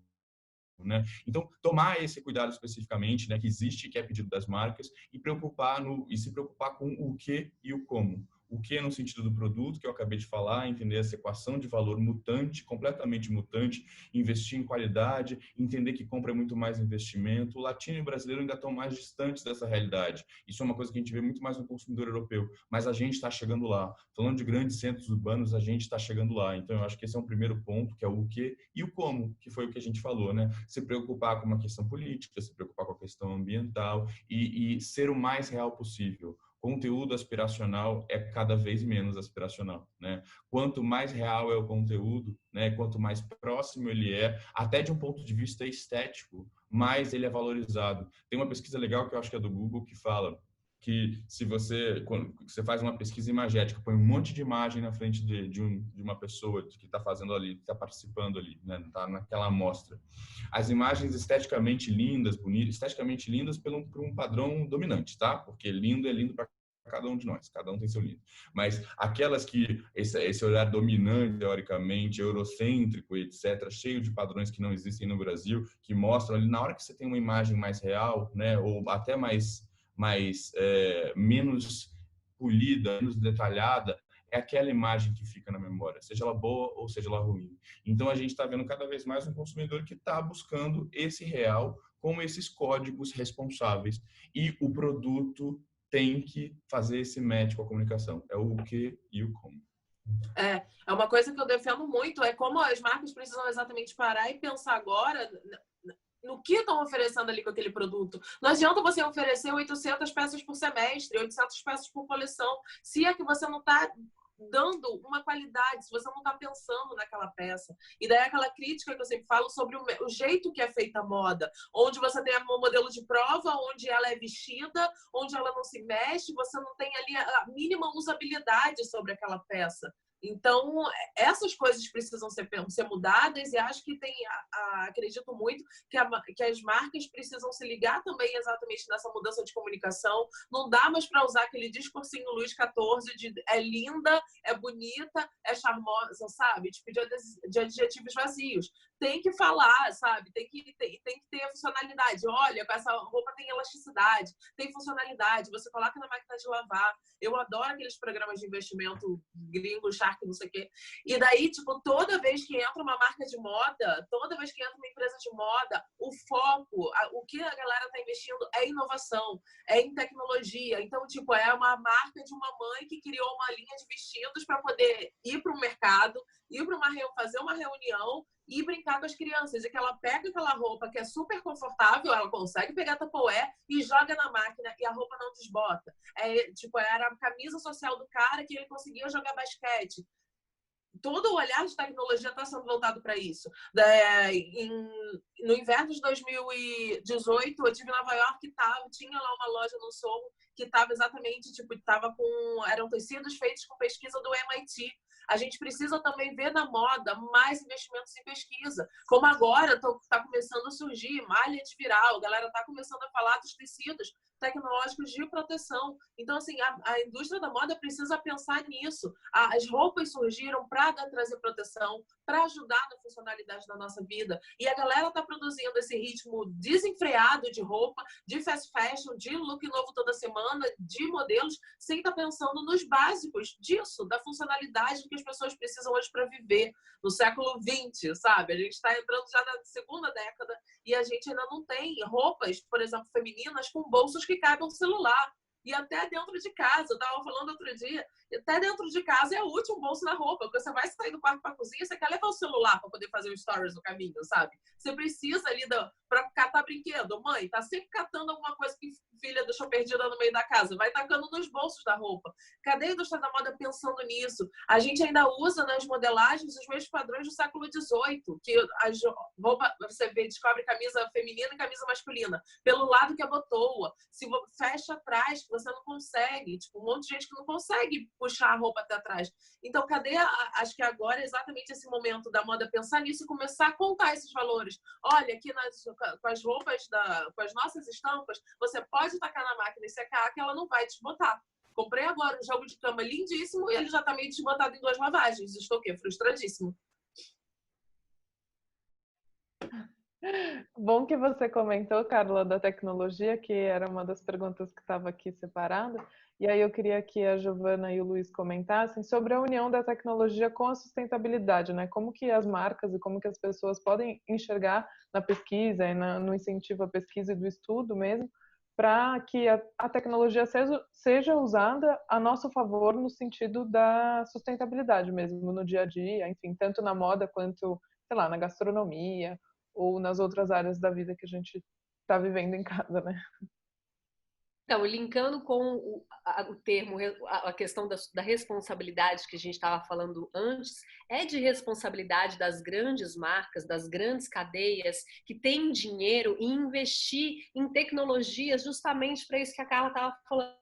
Né? Então, tomar esse cuidado especificamente, né, que existe, que é pedido das marcas, e se preocupar com o que e o como. O que no sentido do produto, que eu acabei de falar, entender essa equação de valor mutante, completamente mutante, investir em qualidade, entender que compra é muito mais investimento. O latino e o brasileiro ainda estão mais distantes dessa realidade. Isso é uma coisa que a gente vê muito mais no consumidor europeu, mas a gente está chegando lá. Falando de grandes centros urbanos, a gente está chegando lá. Então, eu acho que esse é um primeiro ponto, que é o que e o como, que foi o que a gente falou, né? Se preocupar com uma questão política, se preocupar com a questão ambiental e ser o mais real possível. Conteúdo aspiracional é cada vez menos aspiracional, né? Quanto mais real é o conteúdo, né? Quanto mais próximo ele é, até de um ponto de vista estético, mais ele é valorizado. Tem uma pesquisa legal que eu acho que é do Google que fala que quando você faz uma pesquisa imagética, põe um monte de imagem na frente de uma pessoa que está fazendo ali, que está participando ali, né? Está naquela amostra. As imagens esteticamente lindas, bonitas, esteticamente lindas por um padrão dominante, tá? Porque lindo é lindo para cada um de nós, cada um tem seu lindo. Mas aquelas que esse olhar dominante, teoricamente, eurocêntrico, etc., cheio de padrões que não existem no Brasil, que mostram ali, na hora que você tem uma imagem mais real, né? Ou até menos polida, menos detalhada, é aquela imagem que fica na memória, seja ela boa ou seja ela ruim. Então, a gente está vendo cada vez mais um consumidor que está buscando esse real com esses códigos responsáveis. E o produto tem que fazer esse match com a comunicação. É o que e o como. É uma coisa que eu defendo muito, é como as marcas precisam exatamente parar e pensar agora no que estão oferecendo ali com aquele produto. Não adianta você oferecer 800 peças por semestre, 800 peças por coleção, se é que você não está dando uma qualidade, se você não está pensando naquela peça. E daí aquela crítica que eu sempre falo sobre o jeito que é feita a moda, onde você tem um modelo de prova, onde ela é vestida, onde ela não se mexe, você não tem ali a mínima usabilidade sobre aquela peça. Então, essas coisas precisam ser mudadas e acho que acredito muito que as marcas precisam se ligar também exatamente nessa mudança de comunicação. Não dá mais para usar aquele discursinho Luiz XIV de é linda, é bonita, é charmosa, sabe? Tipo, de adjetivos vazios. Tem que falar, sabe? Tem que ter a funcionalidade. Olha, com essa roupa tem elasticidade, tem funcionalidade, você coloca na máquina de lavar. Eu adoro aqueles programas de investimento gringo, Shark, não sei o quê. E daí, tipo, toda vez que entra uma marca de moda, toda vez que entra uma empresa de moda, o foco, o que a galera tá investindo é inovação, é em tecnologia. Então, tipo, é uma marca de uma mãe que criou uma linha de vestidos para poder ir para o mercado, ir para fazer uma reunião e brincar com as crianças. E que ela pega aquela roupa que é super confortável, ela consegue pegar Tupperware e joga na máquina e a roupa não desbota. Tipo, era a camisa social do cara que ele conseguia jogar basquete. Todo o olhar de tecnologia está sendo voltado para isso. No inverno de 2018, eu estive em Nova York e tinha lá uma loja no Soho que estava exatamente, tipo, eram tecidos feitos com pesquisa do MIT. A gente precisa também ver na moda mais investimentos em pesquisa. Como agora está começando a surgir malha antiviral, a galera está começando a falar dos tecidos tecnológicos de proteção. Então, assim, a indústria da moda precisa pensar nisso. As roupas surgiram para trazer proteção, para ajudar na funcionalidade da nossa vida. E a galera está produzindo esse ritmo desenfreado de roupa, de fast fashion, de look novo toda semana, de modelos, sem estar pensando nos básicos disso, da funcionalidade que as pessoas precisam hoje para viver no século XX, sabe? A gente está entrando já na segunda década e a gente ainda não tem roupas, por exemplo, femininas com bolsos que cabem um celular. E até dentro de casa, eu estava falando outro dia, até dentro de casa é útil um bolso na roupa, porque você vai sair do quarto para a cozinha, você quer levar o celular para poder fazer o stories no caminho, sabe? Você precisa ali para catar brinquedo. Mãe, tá sempre catando alguma coisa que filha deixou perdida no meio da casa, vai tacando nos bolsos da roupa. Cadê a indústria da moda pensando nisso? A gente ainda usa nas modelagens os mesmos padrões do século XVIII, que as roupas, você descobre camisa feminina e camisa masculina, pelo lado que abotoa, se fecha atrás, você não consegue, tipo, um monte de gente que não consegue puxar a roupa até atrás. Então, acho que agora é exatamente esse momento da moda pensar nisso e começar a contar esses valores. Olha, aqui com as roupas, com as nossas estampas, você pode tacar na máquina e secar que ela não vai desbotar. Comprei agora um jogo de cama lindíssimo e ele já tá meio desbotado em 2 lavagens. Estou o quê? Frustradíssimo. Bom que você comentou, Carla, da tecnologia, que era uma das perguntas que estava aqui separada. E aí eu queria que a Giovana e o Luiz comentassem sobre a união da tecnologia com a sustentabilidade, né? Como que as marcas e como que as pessoas podem enxergar na pesquisa e no incentivo à pesquisa e do estudo mesmo, para que a tecnologia seja usada a nosso favor no sentido da sustentabilidade mesmo, no dia a dia, enfim, tanto na moda quanto, sei lá, na gastronomia ou nas outras áreas da vida que a gente está vivendo em casa, né? Então, linkando com o termo, a questão da responsabilidade que a gente estava falando antes, é de responsabilidade das grandes marcas, das grandes cadeias que têm dinheiro e investir em tecnologias justamente para isso que a Carla estava falando,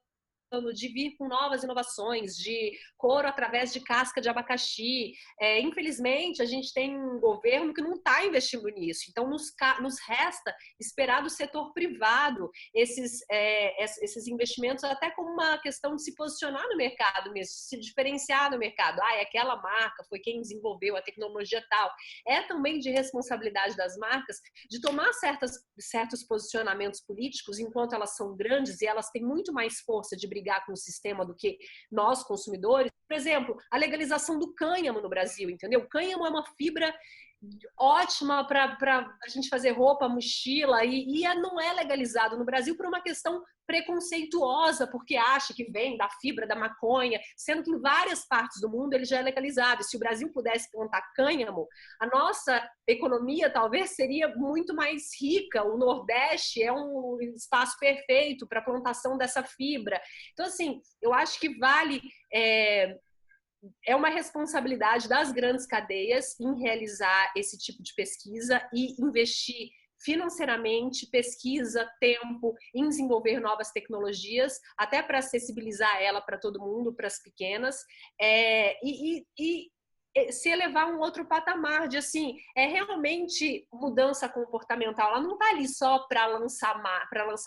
de vir com novas inovações, de couro através de casca de abacaxi. Infelizmente, a gente tem um governo que não está investindo nisso. Então, nos resta esperar do setor privado esses investimentos, até como uma questão de se posicionar no mercado mesmo, se diferenciar no mercado. Aquela marca foi quem desenvolveu a tecnologia tal. É também de responsabilidade das marcas de tomar certos posicionamentos políticos enquanto elas são grandes e elas têm muito mais força de brigar com o sistema do que nós, consumidores. Por exemplo, a legalização do cânhamo no Brasil, entendeu? O cânhamo é uma fibra ótima para a gente fazer roupa, mochila, e não é legalizado no Brasil por uma questão preconceituosa, porque acha que vem da fibra da maconha, sendo que em várias partes do mundo ele já é legalizado. Se o Brasil pudesse plantar cânhamo, a nossa economia talvez seria muito mais rica. O Nordeste é um espaço perfeito para a plantação dessa fibra. Então, assim, eu acho que vale... É uma responsabilidade das grandes cadeias em realizar esse tipo de pesquisa e investir financeiramente, pesquisa, tempo, em desenvolver novas tecnologias, até para acessibilizar ela para todo mundo, para as pequenas, e se elevar a um outro patamar de, assim, realmente mudança comportamental. Ela não está ali só para lançar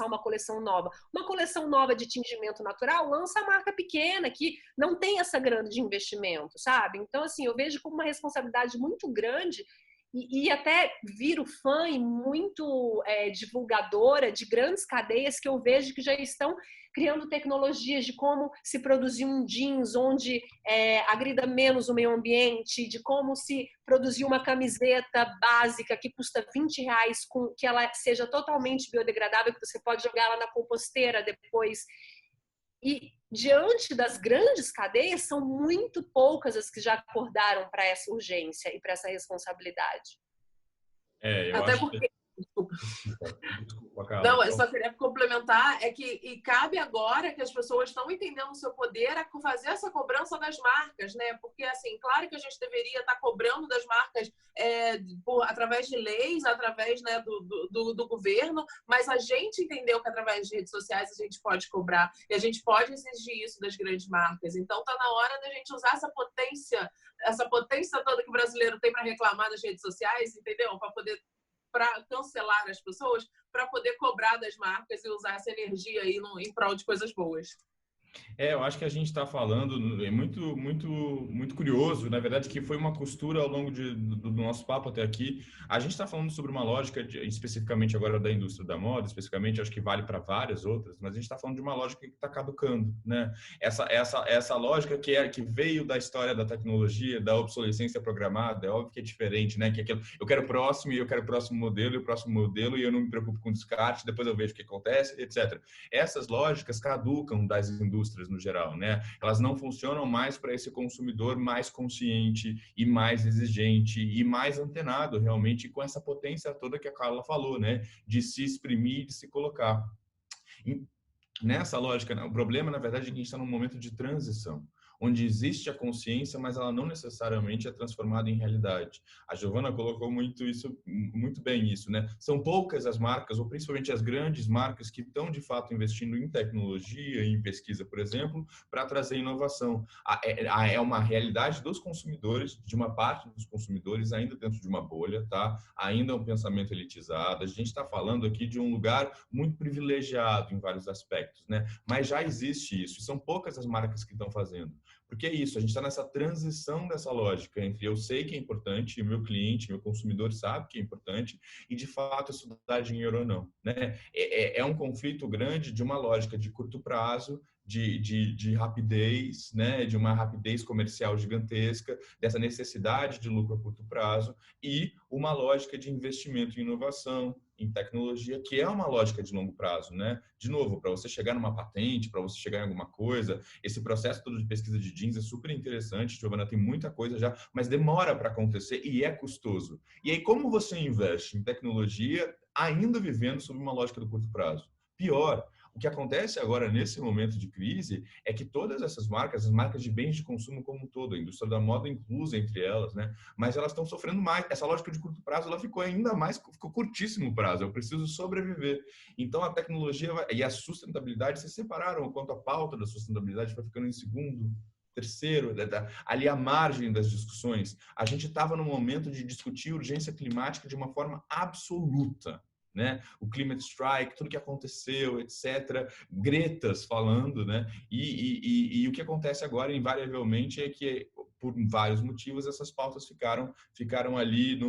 uma coleção nova. Uma coleção nova de tingimento natural lança a marca pequena, que não tem essa grana de investimento, sabe? Então, assim, eu vejo como uma responsabilidade muito grande e até viro fã e muito divulgadora de grandes cadeias que eu vejo que já estão criando tecnologias de como se produzir um jeans onde agrida menos o meio ambiente, de como se produzir uma camiseta básica que custa R$20, que ela seja totalmente biodegradável, que você pode jogar ela na composteira depois. E diante das grandes cadeias, são muito poucas as que já acordaram para essa urgência e para essa responsabilidade. Eu Até acho porque... Desculpa. Desculpa, Carla. Não, eu só queria complementar, e cabe agora que as pessoas estão entendendo o seu poder a fazer essa cobrança das marcas, né? Porque, assim, claro que a gente deveria estar cobrando das marcas através de leis, através, né, do governo, mas a gente entendeu que através de redes sociais a gente pode cobrar e a gente pode exigir isso das grandes marcas. Então, está na hora da gente usar essa potência toda que o brasileiro tem para reclamar das redes sociais, entendeu? Para cancelar as pessoas, para poder cobrar das marcas e usar essa energia aí em prol de coisas boas. Eu acho que a gente está falando, é muito curioso, na verdade, que foi uma costura ao longo do nosso papo até aqui. A gente está falando sobre uma lógica, especificamente agora da indústria da moda, especificamente, acho que vale para várias outras, mas a gente está falando de uma lógica que está caducando, né? Essa lógica que veio da história da tecnologia, da obsolescência programada, é óbvio que é diferente, né? Que eu quero o próximo e eu quero o próximo modelo e o próximo modelo e eu não me preocupo com descarte, depois eu vejo o que acontece, etc. Essas lógicas caducam das indústrias no geral, né? Elas não funcionam mais para esse consumidor mais consciente e mais exigente e mais antenado realmente com essa potência toda que a Carla falou, né? De se exprimir, de se colocar. E nessa lógica, o problema, na verdade, é que a gente está num momento de transição, onde existe a consciência, mas ela não necessariamente é transformada em realidade. A Giovana colocou muito bem isso, né? São poucas as marcas, ou principalmente as grandes marcas, que estão de fato investindo em tecnologia, em pesquisa, por exemplo, para trazer inovação. É uma realidade dos consumidores, de uma parte dos consumidores, ainda dentro de uma bolha, tá? Ainda é um pensamento elitizado. A gente está falando aqui de um lugar muito privilegiado em vários aspectos, né? Mas já existe isso, e são poucas as marcas que estão fazendo. Porque é isso, a gente está nessa transição dessa lógica entre eu sei que é importante, e o meu cliente, meu consumidor sabe que é importante, e de fato isso dá dinheiro ou não, né? É um conflito grande de uma lógica de curto prazo, de rapidez, né? De uma rapidez comercial gigantesca, dessa necessidade de lucro a curto prazo, e uma lógica de investimento em inovação, em tecnologia, que é uma lógica de longo prazo, né? De novo, para você chegar numa patente, para você chegar em alguma coisa, esse processo todo de pesquisa de jeans é super interessante, Giovana, tem muita coisa já, mas demora para acontecer e é custoso. E aí, como você investe em tecnologia ainda vivendo sob uma lógica do curto prazo? Pior, o que acontece agora nesse momento de crise é que todas essas marcas, as marcas de bens de consumo como um todo, a indústria da moda inclusa entre elas, né? Mas elas estão sofrendo mais. Essa lógica de curto prazo, ela ficou ainda mais, ficou curtíssimo prazo. Eu preciso sobreviver. Então, a tecnologia e a sustentabilidade se separaram, quanto a pauta da sustentabilidade foi ficando em segundo, terceiro, ali à margem das discussões. A gente estava no momento de discutir urgência climática de uma forma absoluta, né? O climate strike, tudo que aconteceu, etc. Gretas falando, né? E o que acontece agora, invariavelmente, é que por vários motivos essas pautas ficaram ali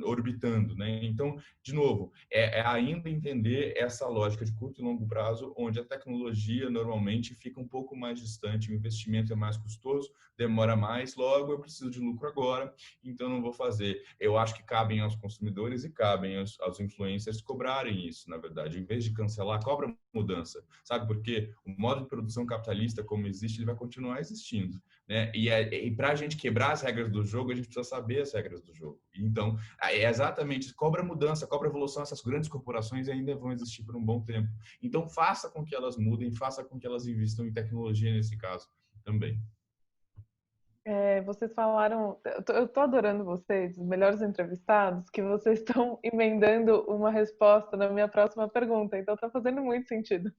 orbitando, né? Então, de novo, é ainda entender essa lógica de curto e longo prazo, onde a tecnologia normalmente fica um pouco mais distante, o investimento é mais custoso, demora mais, logo eu preciso de lucro agora, então não vou fazer. Eu acho que cabem aos consumidores e cabem aos influencers cobrarem isso, na verdade. Em vez de cancelar, cobra mudança. Sabe por quê? O modo de produção capitalista, como existe, ele vai continuar existindo, né? E para a gente quebrar as regras do jogo, a gente precisa saber as regras do jogo. Então, é exatamente, cobra mudança, cobra evolução. Essas grandes corporações ainda vão existir por um bom tempo. Então, faça com que elas mudem, faça com que elas invistam em tecnologia nesse caso também. Vocês falaram, eu tô adorando vocês, os melhores entrevistados, que vocês estão emendando uma resposta na minha próxima pergunta, então tá fazendo muito sentido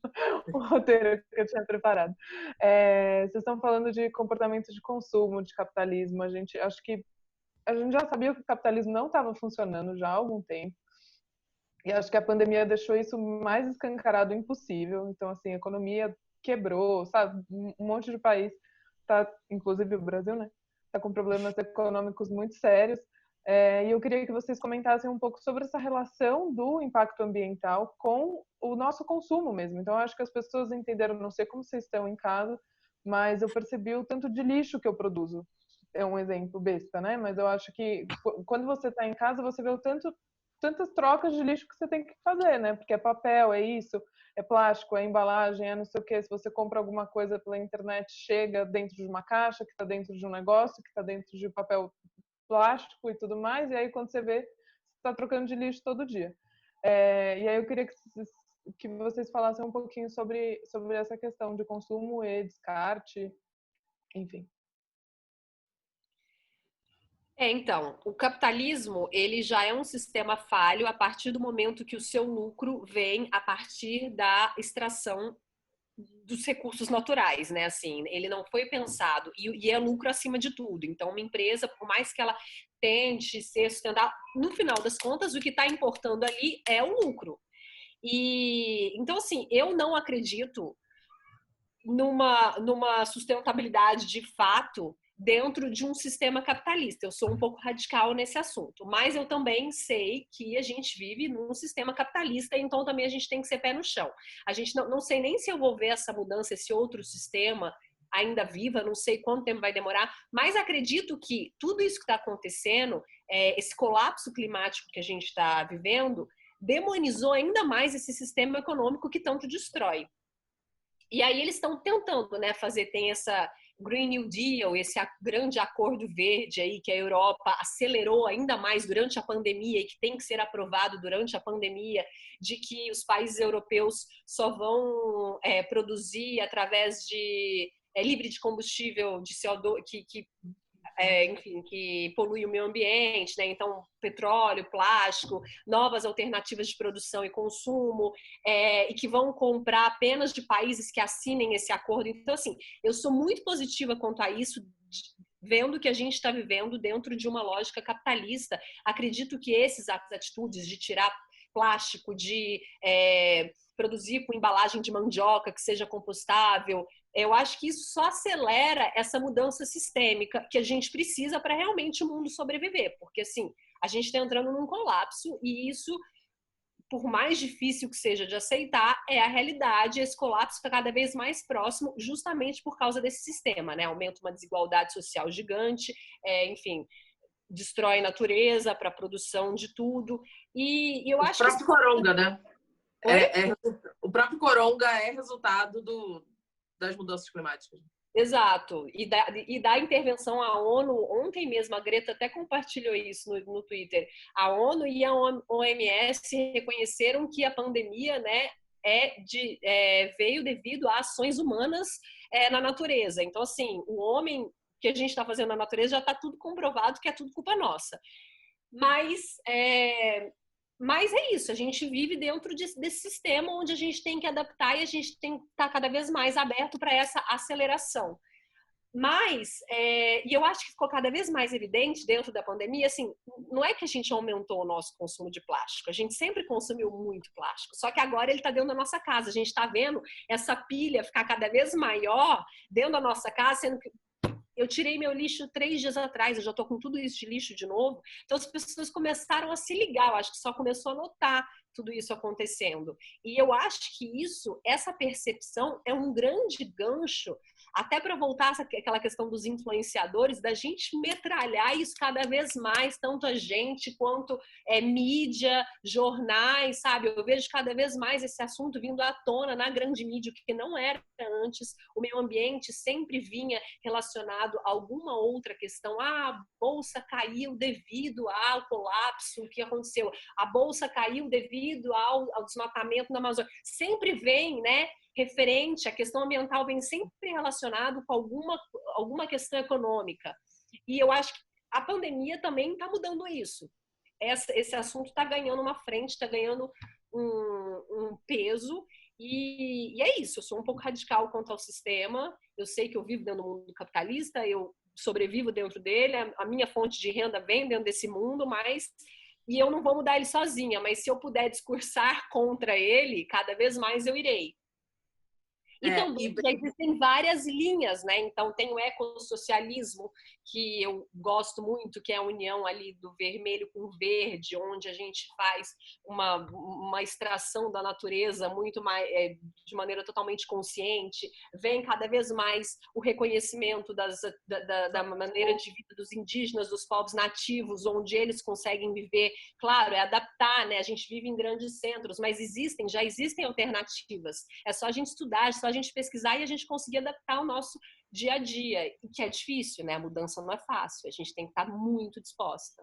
o roteiro que eu tinha preparado. Vocês estão falando de comportamento de consumo, de capitalismo, acho que a gente já sabia que o capitalismo não estava funcionando já há algum tempo, e acho que a pandemia deixou isso mais escancarado impossível, então assim, a economia quebrou, sabe, um monte de país tá, inclusive o Brasil, né? Está com problemas econômicos muito sérios. E eu queria que vocês comentassem um pouco sobre essa relação do impacto ambiental com o nosso consumo mesmo. Então, eu acho que as pessoas entenderam, não sei como vocês estão em casa, mas eu percebi o tanto de lixo que eu produzo. É um exemplo besta, né? Mas eu acho que quando você está em casa, você vê tantas trocas de lixo que você tem que fazer, né? Porque é papel, é isso, é plástico, é embalagem, é não sei o quê. Se você compra alguma coisa pela internet, chega dentro de uma caixa, que está dentro de um negócio, que está dentro de papel plástico e tudo mais. E aí, quando você vê, você está trocando de lixo todo dia. E aí eu queria que vocês falassem um pouquinho sobre essa questão de consumo e descarte, enfim. Então, o capitalismo, ele já é um sistema falho a partir do momento que o seu lucro vem a partir da extração dos recursos naturais, né? Assim, ele não foi pensado, e é lucro acima de tudo. Então, uma empresa, por mais que ela tente ser sustentável, no final das contas, o que está importando ali é o lucro. Então, assim, eu não acredito numa sustentabilidade de fato dentro de um sistema capitalista. Eu sou um pouco radical nesse assunto, mas eu também sei que a gente vive num sistema capitalista, então também a gente tem que ser pé no chão. A gente não sei nem se eu vou ver essa mudança, esse outro sistema ainda viva, não sei quanto tempo vai demorar, mas acredito que tudo isso que está acontecendo, esse colapso climático que a gente está vivendo, demonizou ainda mais esse sistema econômico que tanto destrói. E aí eles estão tentando, né, tem essa Green New Deal, esse grande acordo verde aí que a Europa acelerou ainda mais durante a pandemia e que tem que ser aprovado durante a pandemia, de que os países europeus só vão produzir através de livre de combustível de CO2, enfim, que polui o meio ambiente, né? Então, petróleo, plástico, novas alternativas de produção e consumo, e que vão comprar apenas de países que assinem esse acordo. Então, assim, eu sou muito positiva quanto a isso, vendo que a gente está vivendo dentro de uma lógica capitalista. Acredito que essas atitudes de tirar plástico, de produzir com embalagem de mandioca que seja compostável, eu acho que isso só acelera essa mudança sistêmica que a gente precisa para realmente o mundo sobreviver, porque assim, a gente está entrando num colapso e isso, por mais difícil que seja de aceitar, é a realidade. Esse colapso está cada vez mais próximo justamente por causa desse sistema, né? Aumenta uma desigualdade social gigante, enfim, destrói a natureza para a produção de tudo. E eu acho que... O próprio Coronga, né? O próprio Coronga é resultado das mudanças climáticas. Exato. E da intervenção à ONU, ontem mesmo a Greta até compartilhou isso no Twitter. A ONU e a OMS reconheceram que a pandemia, né, veio devido a ações humanas na natureza. Então, assim, o homem que a gente está fazendo na natureza já está tudo comprovado que é tudo culpa nossa. Mas é isso, a gente vive dentro desse sistema onde a gente tem que adaptar e a gente tem que estar cada vez mais aberto para essa aceleração. Mas, e eu acho que ficou cada vez mais evidente dentro da pandemia, assim, não é que a gente aumentou o nosso consumo de plástico, a gente sempre consumiu muito plástico, só que agora ele está dentro da nossa casa, a gente está vendo essa pilha ficar cada vez maior dentro da nossa casa, sendo que eu tirei meu lixo 3 dias atrás, eu já estou com tudo isso de lixo de novo. Então, as pessoas começaram a se ligar, eu acho que só começou a notar tudo isso acontecendo. E eu acho que essa percepção é um grande gancho, até para voltar àquela questão dos influenciadores, da gente metralhar isso cada vez mais, tanto a gente quanto mídia, jornais, sabe? Eu vejo cada vez mais esse assunto vindo à tona na grande mídia, que não era antes. O meio ambiente sempre vinha relacionado a alguma outra questão. A bolsa caiu devido ao colapso, o que aconteceu? A bolsa caiu devido ao desmatamento na Amazônia. Sempre vem, né, referente, a questão ambiental vem sempre relacionado com alguma questão econômica. E eu acho que a pandemia também está mudando isso. Esse assunto está ganhando uma frente, está ganhando um peso, e é isso. Eu sou um pouco radical quanto ao sistema, eu sei que eu vivo dentro do mundo capitalista, eu sobrevivo dentro dele, a minha fonte de renda vem dentro desse mundo, e eu não vou mudar ele sozinha, mas se eu puder discursar contra ele, cada vez mais eu irei. E também já existem várias linhas, né? Então tem o ecossocialismo, que eu gosto muito, que é a união ali do vermelho com o verde, onde a gente faz uma extração da natureza muito mais, de maneira totalmente consciente. Vem cada vez mais o reconhecimento da maneira de vida dos indígenas, dos povos nativos, onde eles conseguem viver. Claro, é adaptar, né? A gente vive em grandes centros, mas já existem alternativas. É só a gente estudar, é só a gente pesquisar e a gente conseguir adaptar o nosso dia a dia, que é difícil, né? A mudança não é fácil, a gente tem que estar muito disposta.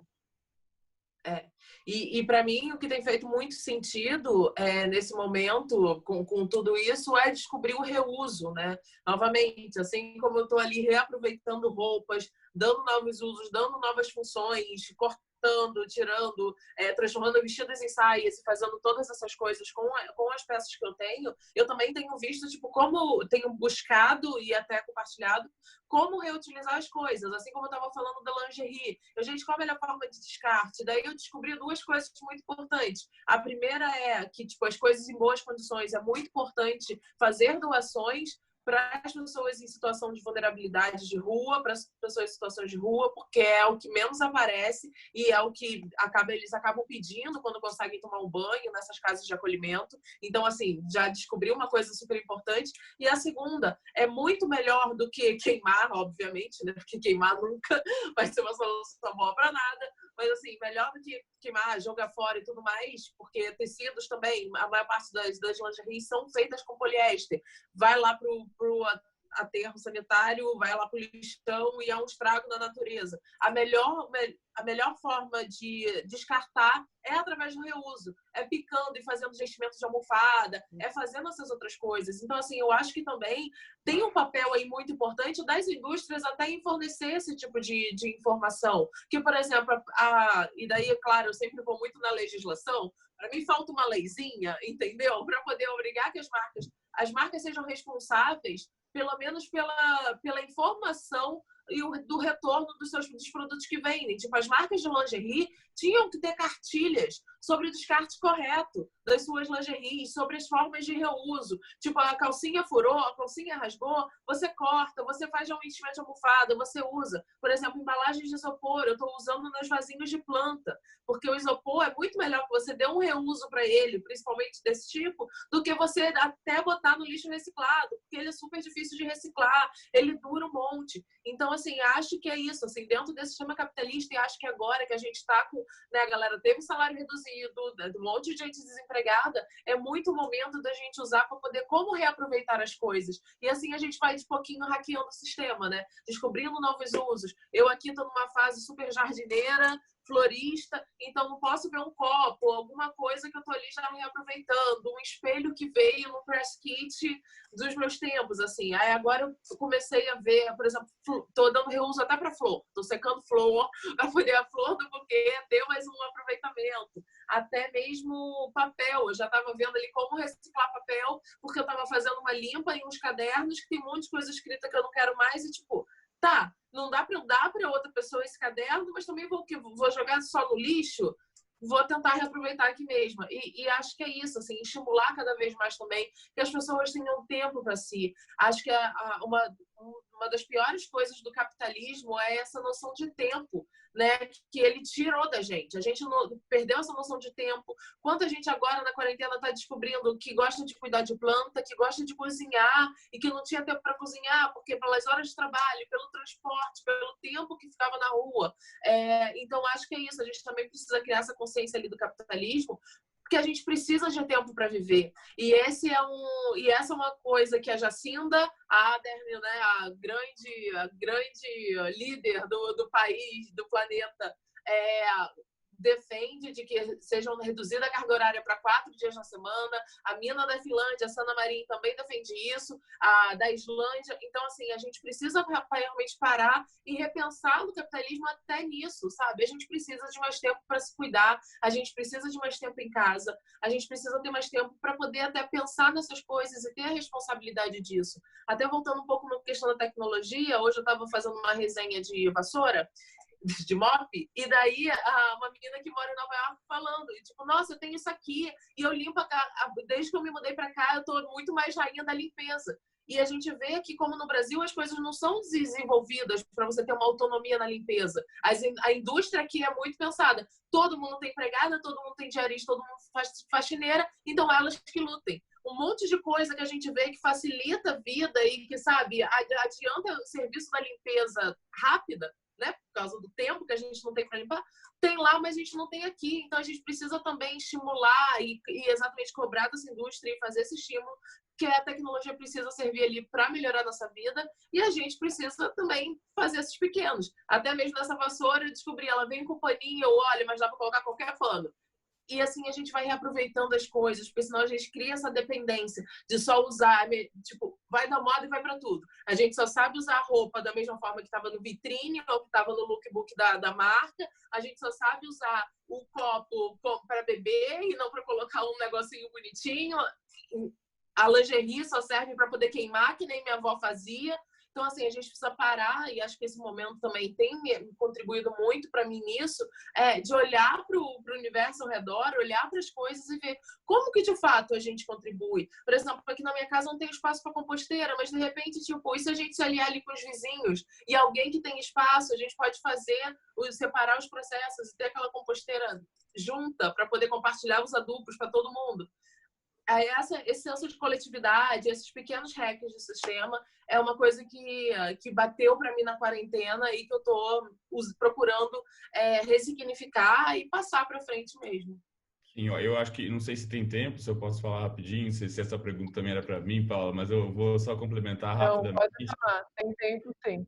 É. E para mim, o que tem feito muito sentido nesse momento, com tudo isso, é descobrir o reuso, né? Novamente, assim como eu estou ali reaproveitando roupas, dando novos usos, dando novas funções, cortando, tirando, transformando vestidos em saias, fazendo todas essas coisas com as peças que eu também tenho visto, tipo, como tenho buscado e até compartilhado como reutilizar as coisas, assim como eu estava falando da lingerie. Gente, qual a melhor forma de descarte? Daí eu descobri duas coisas muito importantes. A primeira é que, tipo, as coisas em boas condições, é muito importante fazer doações para as pessoas em situação de vulnerabilidade de rua, para as pessoas em situação de rua, porque é o que menos aparece e é o que eles acabam pedindo quando conseguem tomar um banho nessas casas de acolhimento. Então, assim, já descobri uma coisa super importante. E a segunda, é muito melhor do que queimar, obviamente, né? Porque queimar nunca vai ser uma solução boa para nada. Mas, assim, melhor do que queimar, jogar fora e tudo mais, porque tecidos também, a maior parte das lingeries são feitas com poliéster. Vai lá pro aterro sanitário, vai lá pro lixão e é um estrago na natureza. A melhor forma de descartar é através do reuso. É picando e fazendo gestimento de almofada, é fazendo essas outras coisas. Então, assim, eu acho que também tem um papel aí muito importante das indústrias até em fornecer esse tipo de informação. Que, por exemplo, e daí, claro, eu sempre vou muito na legislação, para mim falta uma leizinha, entendeu? Para poder obrigar que as marcas sejam responsáveis pelo menos pela informação e do retorno dos produtos que vendem. Tipo, as marcas de lingerie tinham que ter cartilhas sobre o descarte correto das suas lingeries, sobre as formas de reuso. Tipo, a calcinha furou, a calcinha rasgou, você corta, você faz um enchimento de almofada, você usa. Por exemplo, embalagens de isopor, eu estou usando nos vasinhos de planta, porque o isopor é muito melhor que você dê um reuso para ele, principalmente desse tipo, do que você até botar no lixo reciclado, porque ele é super difícil de reciclar, ele dura um monte. Então, assim, acho que é isso, assim, dentro desse sistema capitalista, e acho que agora que a gente está com, né, a galera teve salário reduzido, né, um monte de gente desempregada, é muito o momento da gente usar para poder como reaproveitar as coisas. E assim a gente vai de pouquinho hackeando o sistema, né? Descobrindo novos usos. Eu aqui estou numa fase super jardineira, florista, então não posso ver um copo, alguma coisa que eu tô ali já reaproveitando, um espelho que veio no press kit dos meus tempos, assim. Aí agora eu comecei a ver, por exemplo, tô dando reuso até para flor, tô secando flor para poder a flor do buquê ter mais um aproveitamento. Até mesmo papel, eu já estava vendo ali como reciclar papel, porque eu estava fazendo uma limpa em uns cadernos que tem um monte de coisa escrita que eu não quero mais e tipo, tá, não dá para eu dar para outra pessoa esse caderno, mas também vou jogar só no lixo, vou tentar reaproveitar aqui mesma. E acho que é isso, assim, estimular cada vez mais também que as pessoas tenham tempo para si. Acho que uma das piores coisas do capitalismo é essa noção de tempo, né, que ele tirou da gente. A gente perdeu essa noção de tempo. Quanta gente agora na quarentena está descobrindo que gosta de cuidar de planta, que gosta de cozinhar e que não tinha tempo para cozinhar, porque pelas horas de trabalho, pelo transporte, pelo tempo que ficava na rua. Então, acho que é isso. A gente também precisa criar essa consciência ali do capitalismo, porque a gente precisa de tempo para viver. E essa é uma coisa que a Jacinda Ardern, né, a grande líder do país, do planeta, defende de que sejam reduzida a carga horária para 4 dias na semana. A mina da Finlândia, a Sanna Marin, também defende isso. A da Islândia. Então, assim, a gente precisa realmente parar e repensar o capitalismo até nisso, sabe? A gente precisa de mais tempo para se cuidar, a gente precisa de mais tempo em casa, a gente precisa ter mais tempo para poder até pensar nessas coisas e ter a responsabilidade disso. Até voltando um pouco na questão da tecnologia, hoje eu estava fazendo uma resenha de vassoura, de mop, e daí uma menina que mora em Nova York falando, e tipo, nossa, eu tenho isso aqui, e eu limpo desde que eu me mudei pra cá, eu tô muito mais rainha da limpeza. E a gente vê que, como no Brasil, as coisas não são desenvolvidas para você ter uma autonomia na limpeza. A indústria aqui é muito pensada. Todo mundo tem empregada, todo mundo tem diarista, todo mundo faz faxineira, então elas que lutem. Um monte de coisa que a gente vê que facilita a vida e que, sabe, adianta o serviço da limpeza rápida, né? Por causa do tempo que a gente não tem para limpar, tem lá, mas a gente não tem aqui. Então a gente precisa também estimular e exatamente cobrar dessa indústria e fazer esse estímulo que a tecnologia precisa servir ali para melhorar a nossa vida e a gente precisa também fazer esses pequenos. Até mesmo nessa vassoura, eu descobri, ela vem com paninho, eu olho, mas dá para colocar qualquer pano. E assim a gente vai reaproveitando as coisas, porque senão a gente cria essa dependência de só usar, tipo, vai da moda e vai para tudo. A gente só sabe usar a roupa da mesma forma que estava no vitrine ou que estava no lookbook da marca. A gente só sabe usar o copo para beber e não para colocar um negocinho bonitinho. A lingerie só serve para poder queimar, que nem minha avó fazia. Então, assim, a gente precisa parar, e acho que esse momento também tem contribuído muito para mim nisso, de olhar para o universo ao redor, olhar para as coisas e ver como que, de fato, a gente contribui. Por exemplo, aqui na minha casa não tem espaço para composteira, mas, de repente, tipo, e se a gente se aliar ali com os vizinhos e alguém que tem espaço, a gente pode separar os processos e ter aquela composteira junta para poder compartilhar os adubos para todo mundo. Esse senso de coletividade, esses pequenos hacks de sistema é uma coisa que bateu para mim na quarentena e que eu estou procurando ressignificar e passar para frente mesmo. Sim, ó, eu acho que, não sei se tem tempo, se eu posso falar rapidinho, se essa pergunta também era para mim, Paula, mas eu vou só complementar rapidamente. Não, pode falar, tem tempo sim.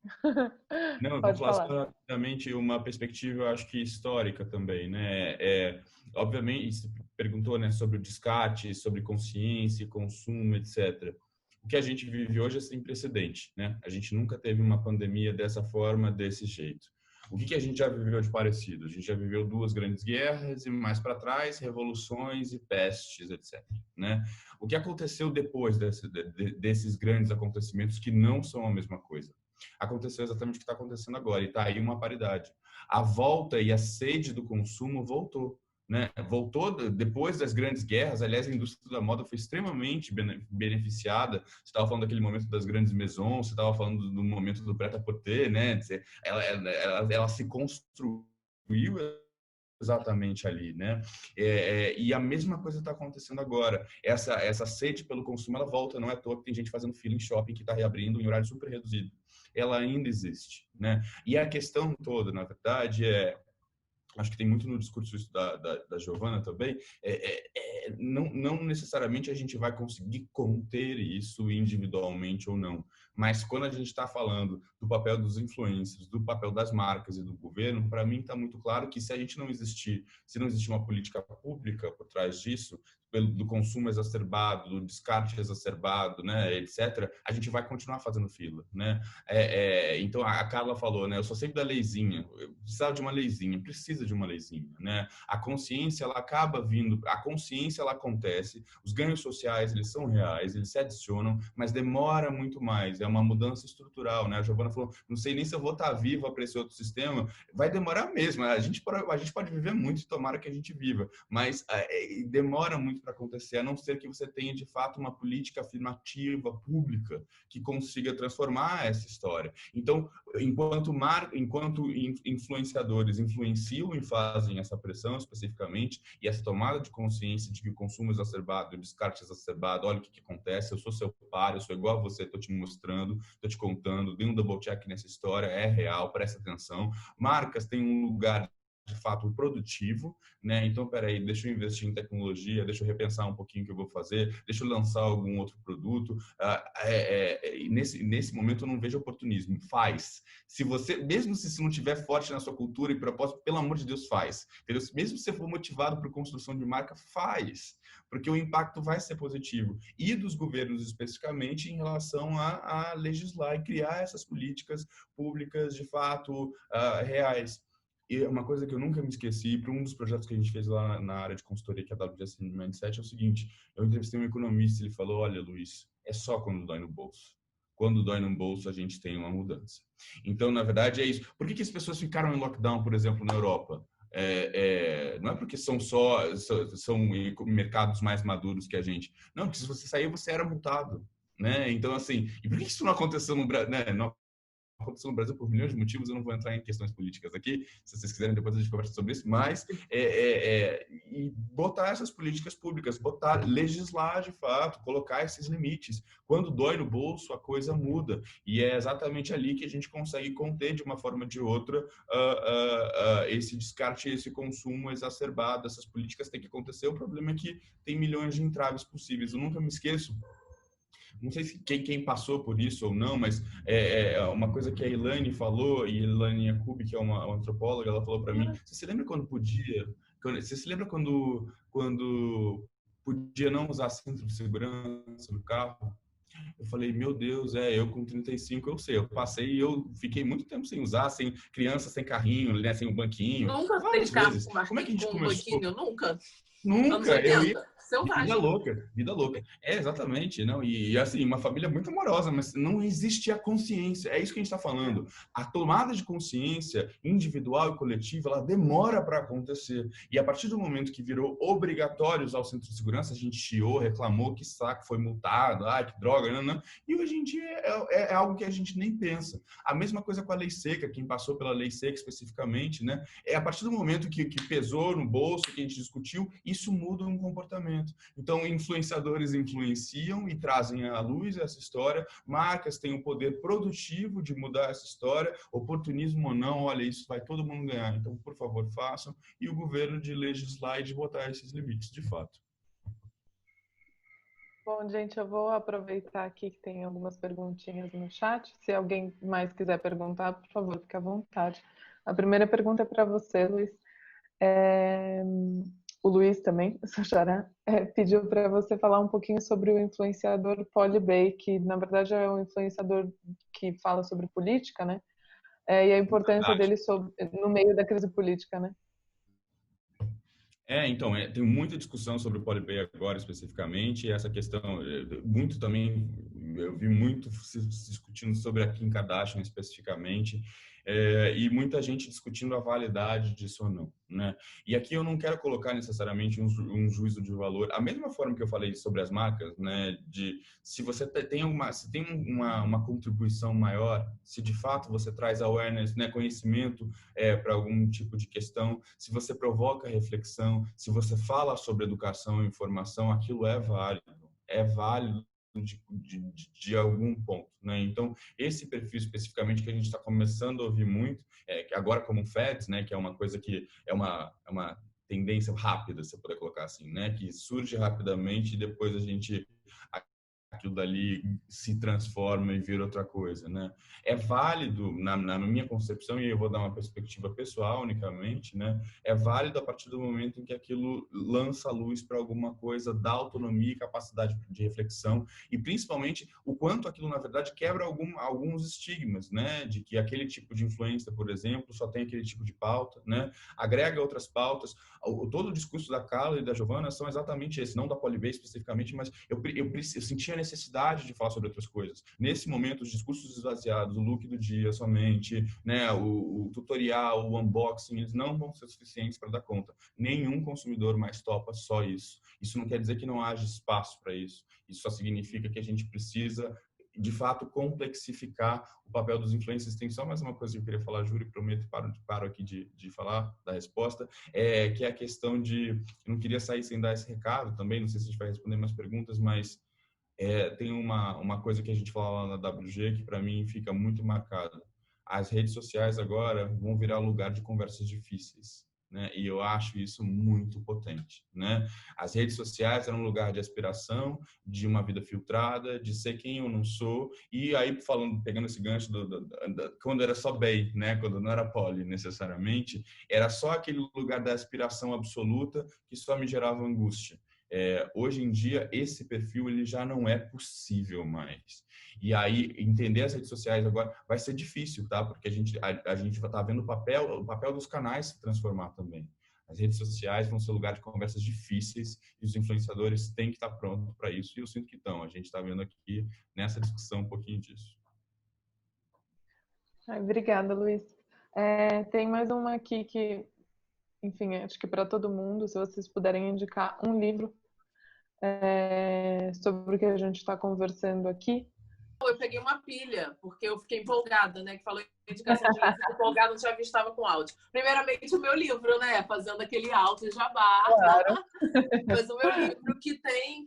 Não, eu vou Pode falar falar. só rapidamente uma perspectiva, eu acho que histórica também, né? Obviamente, você perguntou, né, sobre o descarte, sobre consciência, consumo, etc. O que a gente vive hoje é sem precedente, né? A gente nunca teve uma pandemia dessa forma, desse jeito. O que a gente já viveu de parecido? A gente já viveu 2 grandes guerras e mais para trás, revoluções e pestes, etc. Né? O que aconteceu depois desses grandes acontecimentos que não são a mesma coisa? Aconteceu exatamente o que está acontecendo agora, e está aí uma paridade. A volta e a sede do consumo voltou. Né? Voltou depois das grandes guerras. Aliás, a indústria da moda foi extremamente beneficiada. Você estava falando daquele momento das grandes maisons, você estava falando do momento do prêt-à-porter, né? Ela se construiu exatamente ali, né? E a mesma coisa está acontecendo agora. Essa sede pelo consumo, ela volta. Não é à toa que tem gente fazendo fila em shopping que está reabrindo em horário super reduzido. Ela ainda existe, né? E a questão toda, na verdade, acho que tem muito no discurso isso da Giovana também, não necessariamente a gente vai conseguir conter isso individualmente ou não, mas quando a gente está falando do papel dos influencers, do papel das marcas e do governo, para mim está muito claro que se não existir uma política pública por trás disso, do consumo exacerbado, do descarte exacerbado, né, etc., a gente vai continuar fazendo fila, né? Então, a Carla falou, né, eu sou sempre da leizinha, eu precisava de uma leizinha, precisa de uma leizinha, né? A consciência, ela acaba vindo, a consciência, ela acontece, os ganhos sociais, eles são reais, eles se adicionam, mas demora muito mais, é uma mudança estrutural, né? A Giovana falou, não sei nem se eu vou estar viva para esse outro sistema, vai demorar mesmo, a gente pode viver muito e tomara que a gente viva, mas demora muito para acontecer, a não ser que você tenha, de fato, uma política afirmativa, pública, que consiga transformar essa história. Então, enquanto influenciadores influenciam e fazem essa pressão especificamente, e essa tomada de consciência de que o consumo exacerbado, o descarte exacerbado, olha o que acontece, eu sou seu par, eu sou igual a você, estou te mostrando, estou te contando, dê um double check nessa história, é real, presta atenção. Marcas têm um lugar de fato produtivo, né? Então, peraí, deixa eu investir em tecnologia, deixa eu repensar um pouquinho o que eu vou fazer, deixa eu lançar algum outro produto. Nesse momento eu não vejo oportunismo. Faz. Mesmo se isso não estiver forte na sua cultura e propósito, pelo amor de Deus, faz. Entendeu? Mesmo se você for motivado por construção de marca, faz. Porque o impacto vai ser positivo. E dos governos especificamente em relação a legislar e criar essas políticas públicas de fato reais. E uma coisa que eu nunca me esqueci, para um dos projetos que a gente fez lá na área de consultoria, que é a WGS Mindset, é o seguinte, eu entrevistei um economista e ele falou, olha, Luiz, é só quando dói no bolso. Quando dói no bolso, a gente tem uma mudança. Então, na verdade, é isso. Por que as pessoas ficaram em lockdown, por exemplo, na Europa? Não é porque são mercados mais maduros que a gente. Não, porque se você sair, você era multado. Né? Então, assim, e por que isso não aconteceu no Brasil? Né? Aconteceu no Brasil por milhões de motivos, eu não vou entrar em questões políticas aqui, se vocês quiserem depois a gente conversa sobre isso, mas e botar essas políticas públicas, legislar de fato, colocar esses limites. Quando dói no bolso, a coisa muda, e é exatamente ali que a gente consegue conter de uma forma ou de outra esse descarte, esse consumo exacerbado. Essas políticas têm que acontecer, o problema é que tem milhões de entraves possíveis. Eu nunca me esqueço não sei se quem passou por isso ou não, mas uma coisa que a Elaine falou, e Elaine Yacoub, que é uma antropóloga, ela falou para mim, você se lembra quando podia, você se lembra quando podia não usar cinto de segurança no carro? Eu falei, meu Deus, eu com 35 eu sei, eu passei e eu fiquei muito tempo sem usar, sem criança, sem carrinho, né, sem um banquinho, Nunca várias fez carro vezes. Como é que a gente com um começou? banquinho? Nunca. Anos Nunca, eu ia 80. Selvagem. vida louca, vida louca. Exatamente, não. E assim, uma família muito amorosa, mas não existe a consciência. É isso que a gente está falando. A tomada de consciência individual e coletiva, ela demora para acontecer. E a partir do momento que virou obrigatório usar o cinto de segurança, a gente chiou, reclamou, que saco, foi multado, que droga, não. E hoje em dia é algo que a gente nem pensa. A mesma coisa com a lei seca, quem passou pela lei seca especificamente, né? É a partir do momento que pesou no bolso, que a gente discutiu, isso muda um comportamento. Então, influenciadores influenciam e trazem à luz essa história, marcas têm o poder produtivo de mudar essa história, oportunismo ou não, olha, isso vai todo mundo ganhar. Então, por favor, façam. E o governo de legislar e de botar esses limites, de fato. Bom, gente, eu vou aproveitar aqui que tem algumas perguntinhas no chat. Se alguém mais quiser perguntar, por favor, fique à vontade. A primeira pergunta é para você, Luiz. O Luiz também, o seu xará, pediu para você falar um pouquinho sobre o influenciador Pauly Bey, que na verdade é um influenciador que fala sobre política, né? E a importância dele no meio da crise política, né? Então, tem muita discussão sobre o Pauly Bey agora, especificamente, e essa questão, muito também, eu vi muito se discutindo sobre a Kim Kardashian, especificamente, e muita gente discutindo a validade disso ou não, né? E aqui eu não quero colocar necessariamente um juízo de valor, a mesma forma que eu falei sobre as marcas, né? De se você tem uma contribuição maior, se de fato você traz awareness, né? Conhecimento para algum tipo de questão, se você provoca reflexão, se você fala sobre educação e informação, aquilo é válido de algum ponto, né? Então, esse perfil especificamente que a gente está começando a ouvir muito, que agora como FEDS, né, que é uma coisa que é uma tendência rápida, se eu puder colocar assim, né, que surge rapidamente e depois aquilo dali se transforma e vira outra coisa, né? É válido, na minha concepção, e eu vou dar uma perspectiva pessoal unicamente, né? É válido a partir do momento em que aquilo lança a luz para alguma coisa, dá autonomia e capacidade de reflexão, e principalmente o quanto aquilo, na verdade, quebra alguns estigmas, né? De que aquele tipo de influência, por exemplo, só tem aquele tipo de pauta, né? Agrega outras pautas. Todo o discurso da Carla e da Giovana são exatamente esse, não da Pauly Bey especificamente, mas eu sentia a necessidade de falar sobre outras coisas. Nesse momento, os discursos esvaziados, o look do dia somente, né, o tutorial, o unboxing, eles não vão ser suficientes para dar conta. Nenhum consumidor mais topa só isso. Isso não quer dizer que não haja espaço para isso. Isso só significa que a gente precisa de fato, complexificar o papel dos influencers. Tem só mais uma coisa que eu queria falar, Júlio, prometo, paro aqui de falar da resposta, que é a questão de... Eu não queria sair sem dar esse recado também, não sei se a gente vai responder mais perguntas, mas tem uma coisa que a gente fala lá na WG que, para mim, fica muito marcada. As redes sociais agora vão virar lugar de conversas difíceis. Né? E eu acho isso muito potente, né? As redes sociais eram um lugar de aspiração, de uma vida filtrada, de ser quem eu não sou. E aí, pegando esse gancho quando era só Bey, né? Quando não era Pauly necessariamente, era só aquele lugar da aspiração absoluta que só me gerava angústia. Hoje em dia, esse perfil ele já não é possível mais. E aí, entender as redes sociais agora vai ser difícil, tá? Porque a gente vai estar vendo o papel dos canais se transformar também. As redes sociais vão ser lugar de conversas difíceis e os influenciadores têm que estar prontos para isso. E eu sinto que estão. A gente está vendo aqui nessa discussão um pouquinho disso. Obrigada, Luiz. Tem mais uma aqui que, enfim, acho que para todo mundo, se vocês puderem indicar um livro sobre o que a gente está conversando aqui. Eu peguei uma pilha, porque eu fiquei empolgada, né? Que falou em indicação de livro, empolgada, não tinha visto, estava com áudio. Primeiramente, o meu livro, né? Fazendo aquele áudio jabá. Claro. Mas o meu livro que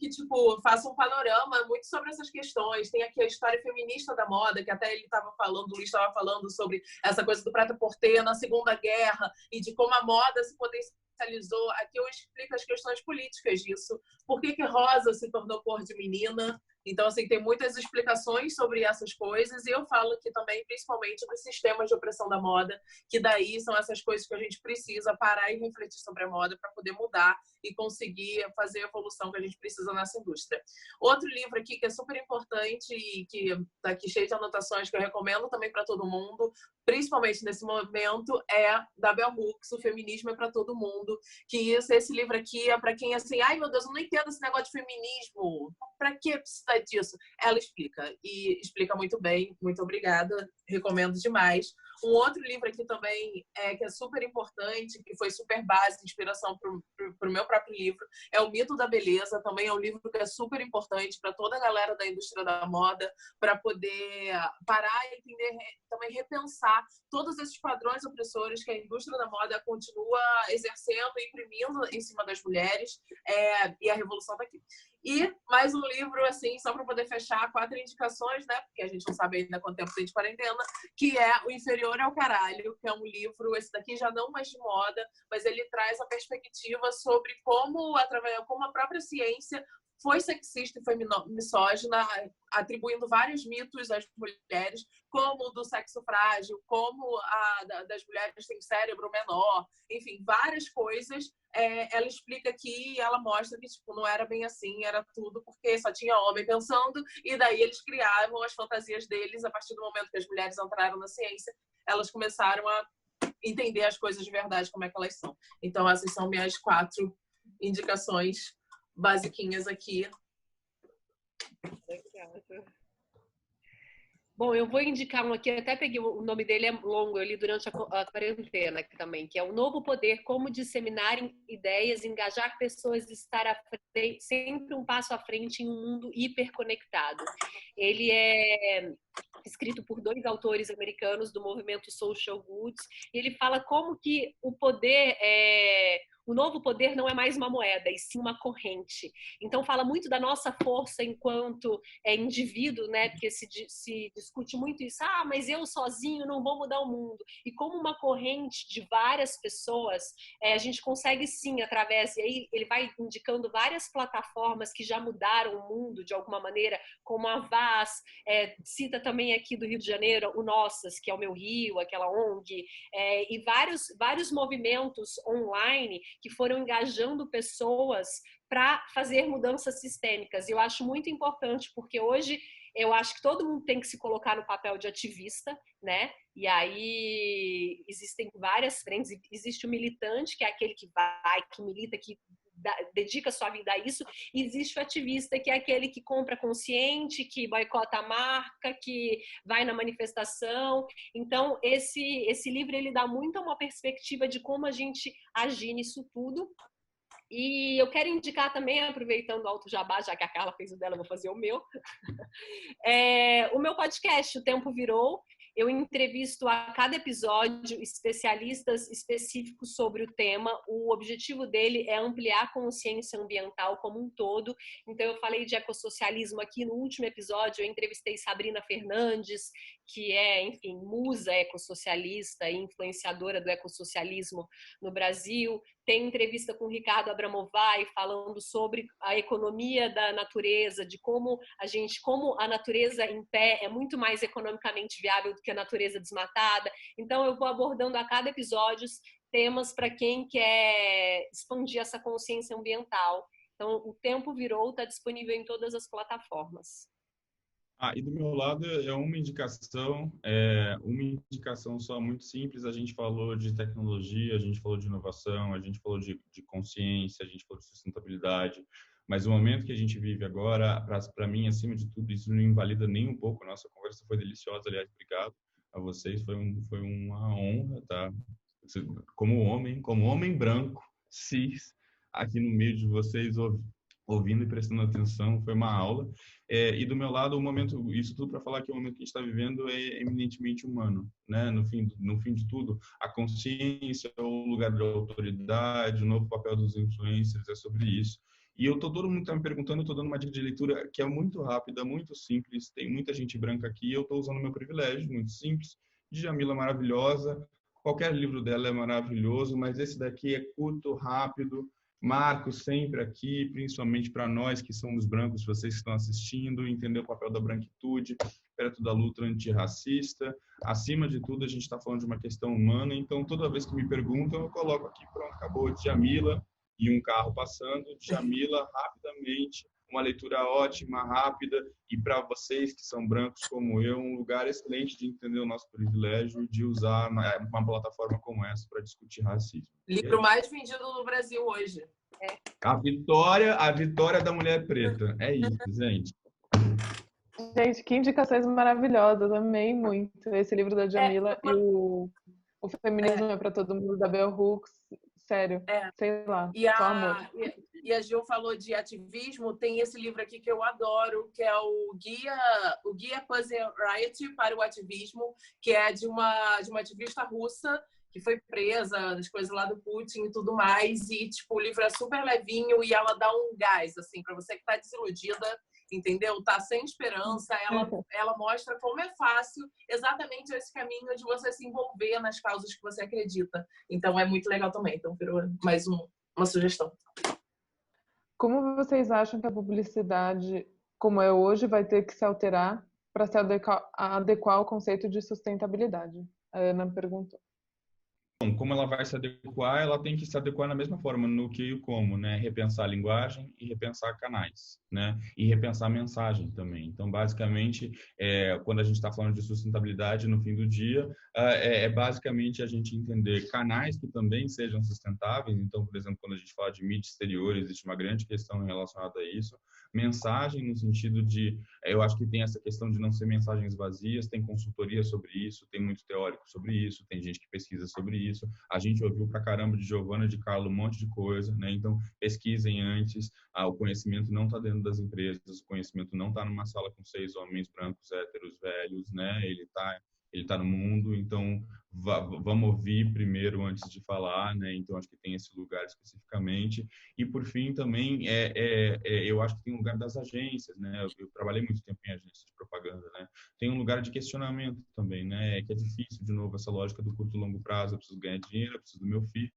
tipo, faça um panorama muito sobre essas questões. Tem aqui a história feminista da moda, que até ele estava falando, o Luiz estava falando sobre essa coisa do prêt-à-porter na Segunda Guerra e de como a moda se potencializou. Aqui eu explico as questões políticas disso. Por que rosa se tornou cor de menina? Então, assim, tem muitas explicações sobre essas coisas e eu falo aqui também, principalmente, dos sistemas de opressão da moda, que daí são essas coisas que a gente precisa parar e refletir sobre a moda para poder mudar e conseguir fazer a evolução que a gente precisa nessa indústria. Outro livro aqui que é super importante e que está aqui cheio de anotações que eu recomendo também para todo mundo, principalmente nesse momento, é da Bell Hooks, O Feminismo é para Todo Mundo, que esse livro aqui é para quem, assim, ai meu Deus, eu não entendo esse negócio de feminismo, para que precisa disso? Ela explica, e explica muito bem, muito obrigada, recomendo demais. Um outro livro aqui também, que é super importante, que foi super base de inspiração para o meu próprio livro, é O Mito da Beleza. Também é um livro que é super importante para toda a galera da indústria da moda, para poder parar e entender, também repensar todos esses padrões opressores que a indústria da moda continua exercendo e imprimindo em cima das mulheres, e a revolução está aqui. E mais um livro, assim, só para poder fechar, 4 indicações, né? Porque a gente não sabe ainda quanto tempo tem de quarentena, que é O Inferior ao Caralho, que é um livro, esse daqui já não mais de moda, mas ele traz a perspectiva sobre como a própria ciência foi sexista e foi misógina, atribuindo vários mitos às mulheres, como o do sexo frágil, como das mulheres têm cérebro menor, enfim, várias coisas. Ela explica aqui e ela mostra que tipo, não era bem assim, era tudo porque só tinha homem pensando, e daí eles criavam as fantasias deles a partir do momento que as mulheres entraram na ciência, elas começaram a entender as coisas de verdade, como é que elas são. Então, essas são minhas 4 indicações basiquinhas aqui. Bom, eu vou indicar um aqui, até peguei o nome dele, é longo, eu li durante a quarentena aqui também, que é O Novo Poder, Como Disseminar Ideias, Engajar Pessoas e Estar à frente, sempre um passo à frente em um mundo hiperconectado. Ele é escrito por 2 autores americanos do movimento Social Goods, e ele fala como que o poder o novo poder não é mais uma moeda, e sim uma corrente. Então, fala muito da nossa força enquanto indivíduo, né? Porque se discute muito isso. Ah, mas eu sozinho não vou mudar o mundo. E como uma corrente de várias pessoas, a gente consegue sim, através... E aí ele vai indicando várias plataformas que já mudaram o mundo de alguma maneira, como a Vaz, cita também aqui do Rio de Janeiro, o Nossas, que é o Meu Rio, aquela ONG, e vários movimentos online que foram engajando pessoas para fazer mudanças sistêmicas. E eu acho muito importante, porque hoje eu acho que todo mundo tem que se colocar no papel de ativista, né? E aí existem várias frentes. Existe o militante, que é aquele que vai, que milita, que dedica sua vida a isso, e existe o ativista, que é aquele que compra consciente, que boicota a marca, que vai na manifestação. Então, esse livro ele dá muito uma perspectiva de como a gente agir nisso tudo. E eu quero indicar também, aproveitando o Alto Jabá, já que a Carla fez o dela, eu vou fazer o meu. O meu podcast, O Tempo Virou. Eu entrevisto a cada episódio especialistas específicos sobre o tema. O objetivo dele é ampliar a consciência ambiental como um todo. Então, eu falei de ecossocialismo aqui no último episódio. Eu entrevistei Sabrina Fernandes, que é, enfim, musa ecossocialista e influenciadora do ecossocialismo no Brasil. Tem entrevista com o Ricardo Abramovay falando sobre a economia da natureza, de como a natureza em pé é muito mais economicamente viável do que a natureza desmatada. Então, eu vou abordando a cada episódio temas para quem quer expandir essa consciência ambiental. Então, O Tempo Virou está disponível em todas as plataformas. E do meu lado é uma indicação só muito simples. A gente falou de tecnologia, a gente falou de inovação, a gente falou de consciência, a gente falou de sustentabilidade, mas o momento que a gente vive agora, para mim, acima de tudo, isso não invalida nem um pouco. A nossa conversa foi deliciosa, aliás, obrigado a vocês, foi uma honra, tá? Como homem branco, cis, aqui no meio de vocês, ouvindo e prestando atenção, foi uma aula. E do meu lado, o momento, isso tudo para falar que o momento que a gente está vivendo é eminentemente humano, né? No fim de tudo, a consciência, o lugar de autoridade, o novo papel dos influencers é sobre isso. E todo mundo está me perguntando, eu estou dando uma dica de leitura que é muito rápida, muito simples, tem muita gente branca aqui, eu estou usando o meu privilégio, muito simples, Djamila maravilhosa, qualquer livro dela é maravilhoso, mas esse daqui é curto, rápido, Marco sempre aqui, principalmente para nós que somos brancos, vocês que estão assistindo, entender o papel da branquitude perto da luta antirracista. Acima de tudo, a gente está falando de uma questão humana, então toda vez que me perguntam, eu coloco aqui, pronto, acabou, Djamila e um carro passando, Djamila rapidamente, uma leitura ótima, rápida, e para vocês que são brancos como eu, um lugar excelente de entender o nosso privilégio de usar uma plataforma como essa para discutir racismo. Livro mais vendido no Brasil hoje. A vitória da mulher preta. É isso, gente. Gente, que indicações maravilhosas, amei muito esse livro da Djamila e o Feminismo é para Todo Mundo, da Bell Hooks. Sério, sei lá, só amor. E a Gil falou de ativismo, tem esse livro aqui que eu adoro, que é o Guia Pussy Riot para o Ativismo, que é de uma ativista russa que foi presa, as coisas lá do Putin e tudo mais, e tipo, o livro é super levinho e ela dá um gás, assim, para você que tá desiludida, entendeu? Tá sem esperança, ela mostra como é fácil exatamente esse caminho de você se envolver nas causas que você acredita. Então é muito legal também. Então virou mais uma sugestão. Como vocês acham que a publicidade, como é hoje, vai ter que se alterar para se adequar ao conceito de sustentabilidade? A Ana perguntou. Bom, como ela vai se adequar, ela tem que se adequar na mesma forma, no que e o como, né? Repensar a linguagem e repensar canais, né? E repensar a mensagem também. Então, basicamente, quando a gente está falando de sustentabilidade no fim do dia, basicamente a gente entender canais que também sejam sustentáveis. Então, por exemplo, quando a gente fala de mídia exterior, existe uma grande questão relacionada a isso. Mensagem no sentido de, eu acho que tem essa questão de não ser mensagens vazias, tem consultoria sobre isso, tem muito teórico sobre isso, tem gente que pesquisa sobre isso. A gente ouviu pra caramba de Giovana, de Carlo, um monte de coisa, né? Então, pesquisem antes. O conhecimento não está dentro das empresas, o conhecimento não está numa sala com 6 homens brancos, héteros, velhos, né? Ele tá no mundo, então vamos ouvir primeiro antes de falar, né? Então acho que tem esse lugar especificamente. E por fim também eu acho que tem um lugar das agências, né? Eu trabalhei muito tempo em agências de propaganda, né? Tem um lugar de questionamento também, né? Que é difícil, de novo, essa lógica do curto e longo prazo. Eu preciso ganhar dinheiro, eu preciso do meu filho.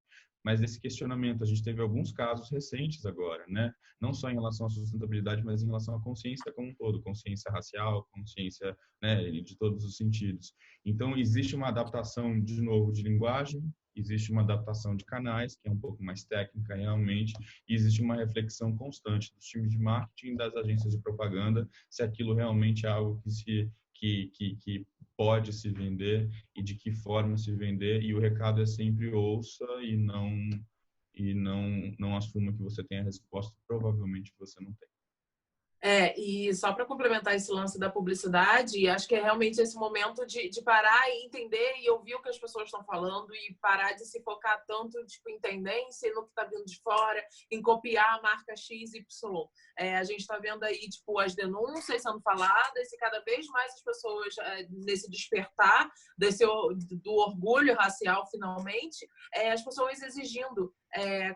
Mas esse questionamento, a gente teve alguns casos recentes agora, né? Não só em relação à sustentabilidade, mas em relação à consciência como um todo, consciência racial, consciência, né, de todos os sentidos. Então, existe uma adaptação, de novo, de linguagem, existe uma adaptação de canais, que é um pouco mais técnica realmente, e existe uma reflexão constante dos times de marketing e das agências de propaganda, se aquilo realmente é algo que pode se vender e de que forma se vender, e o recado é sempre ouça e não assuma que você tem a resposta, provavelmente você não tem. E só para complementar esse lance da publicidade, acho que é realmente esse momento de parar e entender e ouvir o que as pessoas estão falando e parar de se focar tanto tipo, em tendência, no que está vindo de fora, em copiar a marca XY. A gente está vendo aí tipo, as denúncias sendo faladas e cada vez mais as pessoas, nesse despertar do orgulho racial, finalmente, as pessoas exigindo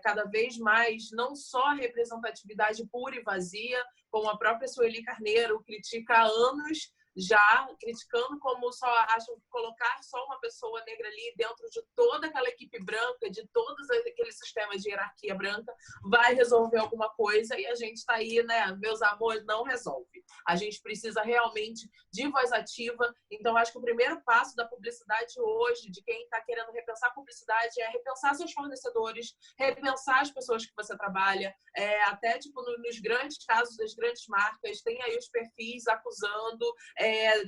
cada vez mais não só representatividade pura e vazia, como a própria Sueli Carneiro critica há anos, já criticando como só acham que colocar só uma pessoa negra ali dentro de toda aquela equipe branca, de todos aqueles sistemas de hierarquia branca, vai resolver alguma coisa, e a gente está aí, né, meus amores, não resolve. A gente precisa realmente de voz ativa. Então, acho que o primeiro passo da publicidade hoje, de quem está querendo repensar a publicidade, é repensar seus fornecedores, repensar as pessoas que você trabalha, até tipo nos grandes casos das grandes marcas, tem aí os perfis acusando,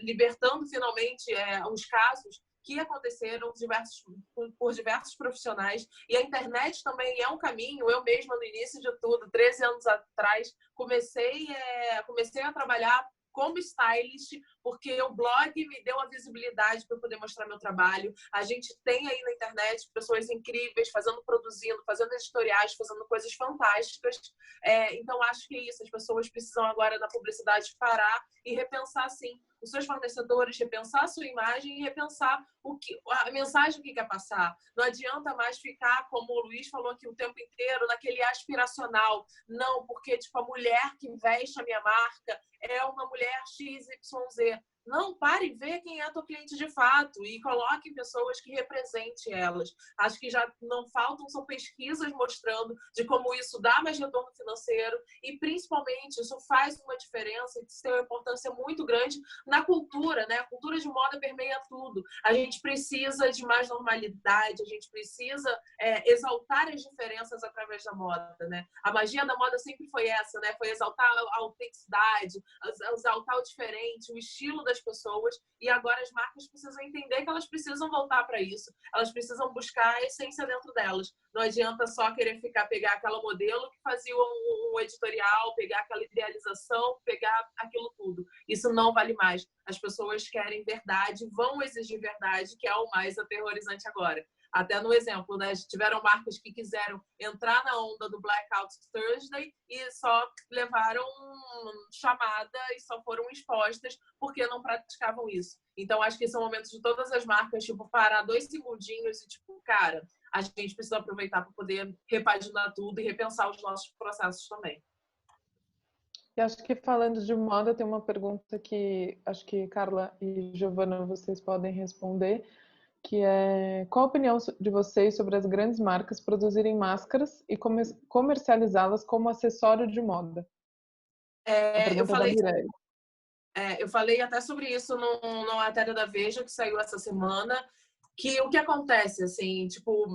libertando finalmente os casos que aconteceram por diversos profissionais. E a internet também é um caminho. Eu mesma, no início de tudo, 13 anos atrás, comecei a trabalhar como stylist, porque o blog me deu a visibilidade para eu poder mostrar meu trabalho. A gente tem aí na internet pessoas incríveis produzindo, fazendo editoriais, fazendo coisas fantásticas. Então, acho que é isso. As pessoas precisam agora, na publicidade, parar e repensar, sim, os seus fornecedores, repensar a sua imagem e repensar a mensagem que quer passar. Não adianta mais ficar, como o Luiz falou aqui o tempo inteiro, naquele aspiracional. Não, porque tipo, a mulher que veste a minha marca é uma mulher XYZ. Não, pare e vê quem é a tua cliente de fato e coloque pessoas que representem elas. Acho que já não faltam, são pesquisas mostrando de como isso dá mais retorno financeiro e, principalmente, isso faz uma diferença e tem uma importância muito grande na cultura, né? A cultura de moda permeia tudo. A gente precisa de mais normalidade, a gente precisa exaltar as diferenças através da moda, né? A magia da moda sempre foi essa, né? Foi exaltar a autenticidade, exaltar o diferente, o estilo das pessoas, e agora as marcas precisam entender que elas precisam voltar para isso, elas precisam buscar a essência dentro delas. Não adianta só querer pegar aquela modelo que fazia um editorial, pegar aquela idealização, pegar aquilo tudo. Isso não vale mais. As pessoas querem verdade, vão exigir verdade, que é o mais aterrorizante agora. Até no exemplo, né? Tiveram marcas que quiseram entrar na onda do Blackout Thursday e só levaram chamada e só foram expostas porque não praticavam isso. Então, acho que esse é o momento de todas as marcas, tipo, parar 2 segundinhos e, tipo, cara, a gente precisa aproveitar para poder repaginar tudo e repensar os nossos processos também. E acho que falando de moda, tem uma pergunta que acho que Carla e Giovana, vocês podem responder, que é: qual a opinião de vocês sobre as grandes marcas produzirem máscaras e comercializá-las como acessório de moda? Eu falei até sobre isso na matéria da Veja, que saiu essa semana, que o que acontece, assim, tipo,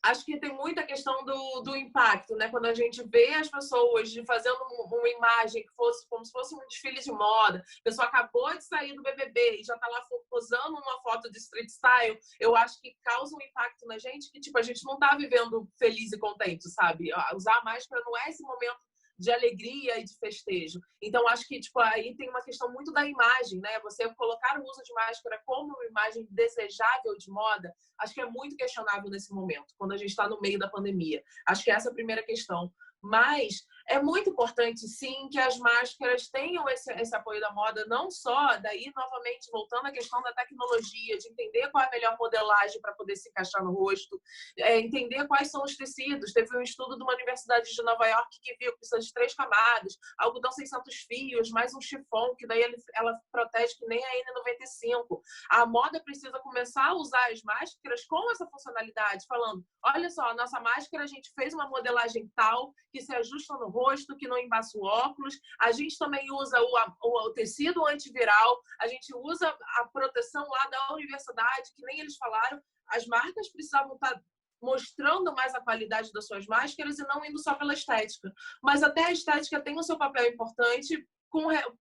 acho que tem muita questão do impacto, né? Quando a gente vê as pessoas fazendo uma imagem que fosse como se fosse um desfile de moda, a pessoa acabou de sair do BBB e já tá lá posando uma foto de street style, eu acho que causa um impacto na gente que, tipo, a gente não tá vivendo feliz e contente, sabe? Usar máscara não é esse momento de alegria e de festejo. Então, acho que, tipo, aí tem uma questão muito da imagem, né? Você colocar o uso de máscara como uma imagem desejável de moda, acho que é muito questionável nesse momento, quando a gente está no meio da pandemia. Acho que essa é a primeira questão. Mas é muito importante, sim, que as máscaras tenham esse apoio da moda, não só, daí, novamente, voltando à questão da tecnologia, de entender qual é a melhor modelagem para poder se encaixar no rosto, entender quais são os tecidos. Teve um estudo de uma universidade de Nova York que viu que precisa de 3 camadas, algodão 600 fios, mais um chifão, que daí ela protege que nem a N95. A moda precisa começar a usar as máscaras com essa funcionalidade, falando, olha só, a nossa máscara, a gente fez uma modelagem tal, que se ajusta no rosto, que não embaça o óculos. A gente também usa o tecido antiviral, a gente usa a proteção lá da universidade, que nem eles falaram. As marcas precisavam estar mostrando mais a qualidade das suas máscaras e não indo só pela estética. Mas até a estética tem o seu papel importante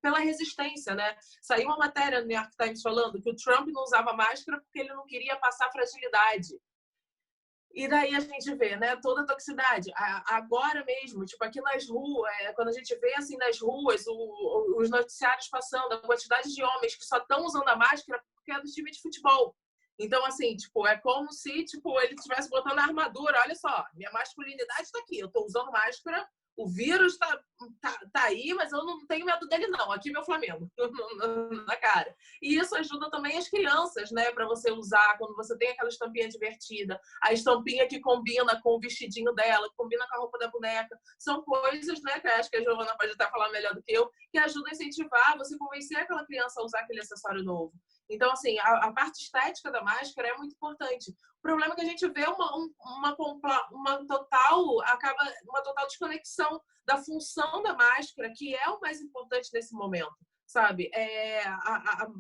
pela resistência, né? Saiu uma matéria no New York Times falando que o Trump não usava máscara porque ele não queria passar fragilidade. E daí a gente vê, né, toda a toxicidade. Agora mesmo, tipo, aqui nas ruas, quando a gente vê, assim, nas ruas, os noticiários passando, a quantidade de homens que só estão usando a máscara porque é do time de futebol. Então, assim, tipo, é como se, tipo, ele estivesse botando a armadura. Olha só, minha masculinidade está aqui. Eu estou usando máscara, o vírus tá aí, mas eu não tenho medo dele, não. Aqui meu Flamengo, na cara. E isso ajuda também as crianças, né? Para você usar, quando você tem aquela estampinha divertida, a estampinha que combina com o vestidinho dela, que combina com a roupa da boneca. São coisas, né? Que acho que a Giovana pode até falar melhor do que eu, que ajudam a incentivar você convencer aquela criança a usar aquele acessório novo. Então, assim, a parte estética da máscara é muito importante. O problema é que a gente vê uma total desconexão da função da máscara, que é o mais importante nesse momento, sabe?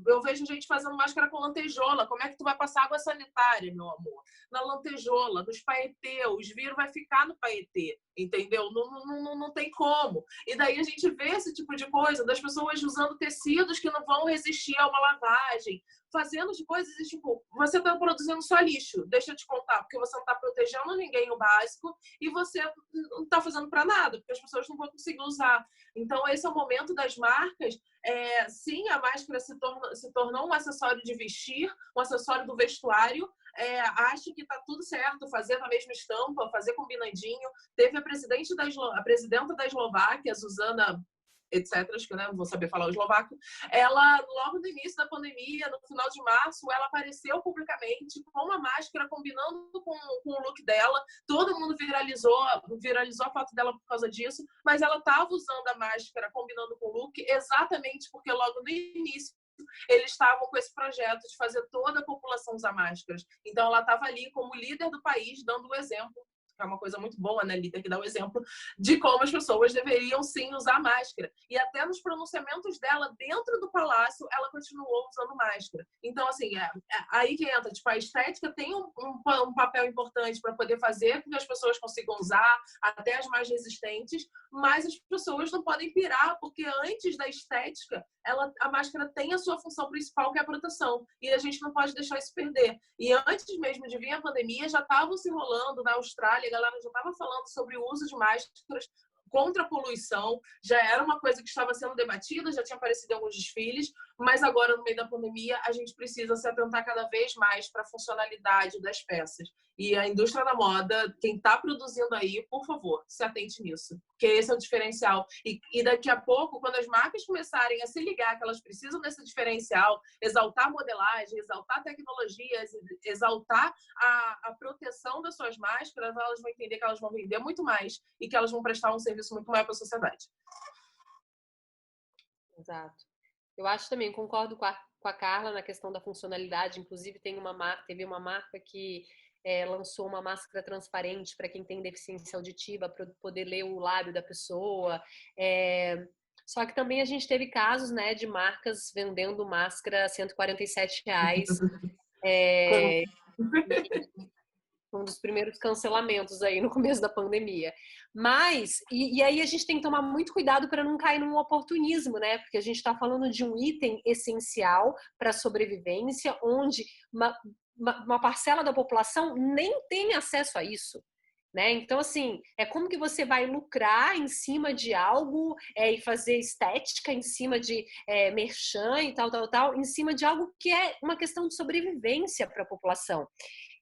Eu vejo gente fazendo máscara com lantejola. Como é que tu vai passar água sanitária, meu amor? Na lantejola, nos paetê, os vírus vai ficar no paetê, entendeu? Não tem como. E daí a gente vê esse tipo de coisa, das pessoas usando tecidos que não vão resistir a uma lavagem, fazendo de coisas, tipo, você está produzindo só lixo, deixa eu te contar, porque você não está protegendo ninguém o básico e você não está fazendo para nada, porque as pessoas não vão conseguir usar. Então, esse é o momento das marcas. Sim, a máscara se tornou um acessório de vestir, um acessório do vestuário. Acho que está tudo certo, fazer na mesma estampa, fazer combinandinho. Teve a presidenta da Eslováquia, Zuzana etc., acho que não vou saber falar o eslovaco, ela, logo no início da pandemia, no final de março, ela apareceu publicamente com uma máscara combinando com o look dela, todo mundo viralizou a foto dela por causa disso, mas ela estava usando a máscara combinando com o look exatamente porque logo no início eles estavam com esse projeto de fazer toda a população usar máscaras. Então, ela estava ali como líder do país, dando o exemplo. É uma coisa muito boa, né, líder, que dá o exemplo de como as pessoas deveriam, sim, usar máscara. E até nos pronunciamentos dela, dentro do palácio, ela continuou usando máscara. Então, assim, aí que entra, tipo, a estética tem um papel importante para poder fazer com que as pessoas consigam usar, até as mais resistentes, mas as pessoas não podem pirar, porque antes da estética, a máscara tem a sua função principal, que é a proteção. E a gente não pode deixar isso perder. E antes mesmo de vir a pandemia, já estavam se enrolando na Austrália, a galera já estava falando sobre o uso de máscaras contra a poluição, já era uma coisa que estava sendo debatida, já tinha aparecido em alguns desfiles, mas agora, no meio da pandemia, a gente precisa se atentar cada vez mais para a funcionalidade das peças. E a indústria da moda, quem está produzindo aí, por favor, se atente nisso, porque esse é o diferencial. E daqui a pouco, quando as marcas começarem a se ligar que elas precisam desse diferencial, exaltar modelagem, exaltar tecnologias, exaltar a proteção das suas máscaras, elas vão entender que elas vão vender muito mais e que elas vão prestar um serviço muito maior para a sociedade. Exato. Eu acho também, concordo com a Carla na questão da funcionalidade. Inclusive, teve uma marca que lançou uma máscara transparente para quem tem deficiência auditiva, para poder ler o lábio da pessoa. Só que também a gente teve casos, né, de marcas vendendo máscara a R$147. Um dos primeiros cancelamentos aí no começo da pandemia. Mas, e aí a gente tem que tomar muito cuidado para não cair num oportunismo, né? Porque a gente está falando de um item essencial para a sobrevivência, onde uma parcela da população nem tem acesso a isso. Né? Então, assim, é como que você vai lucrar em cima de algo e fazer estética em cima de merchan e tal, em cima de algo que é uma questão de sobrevivência para a população.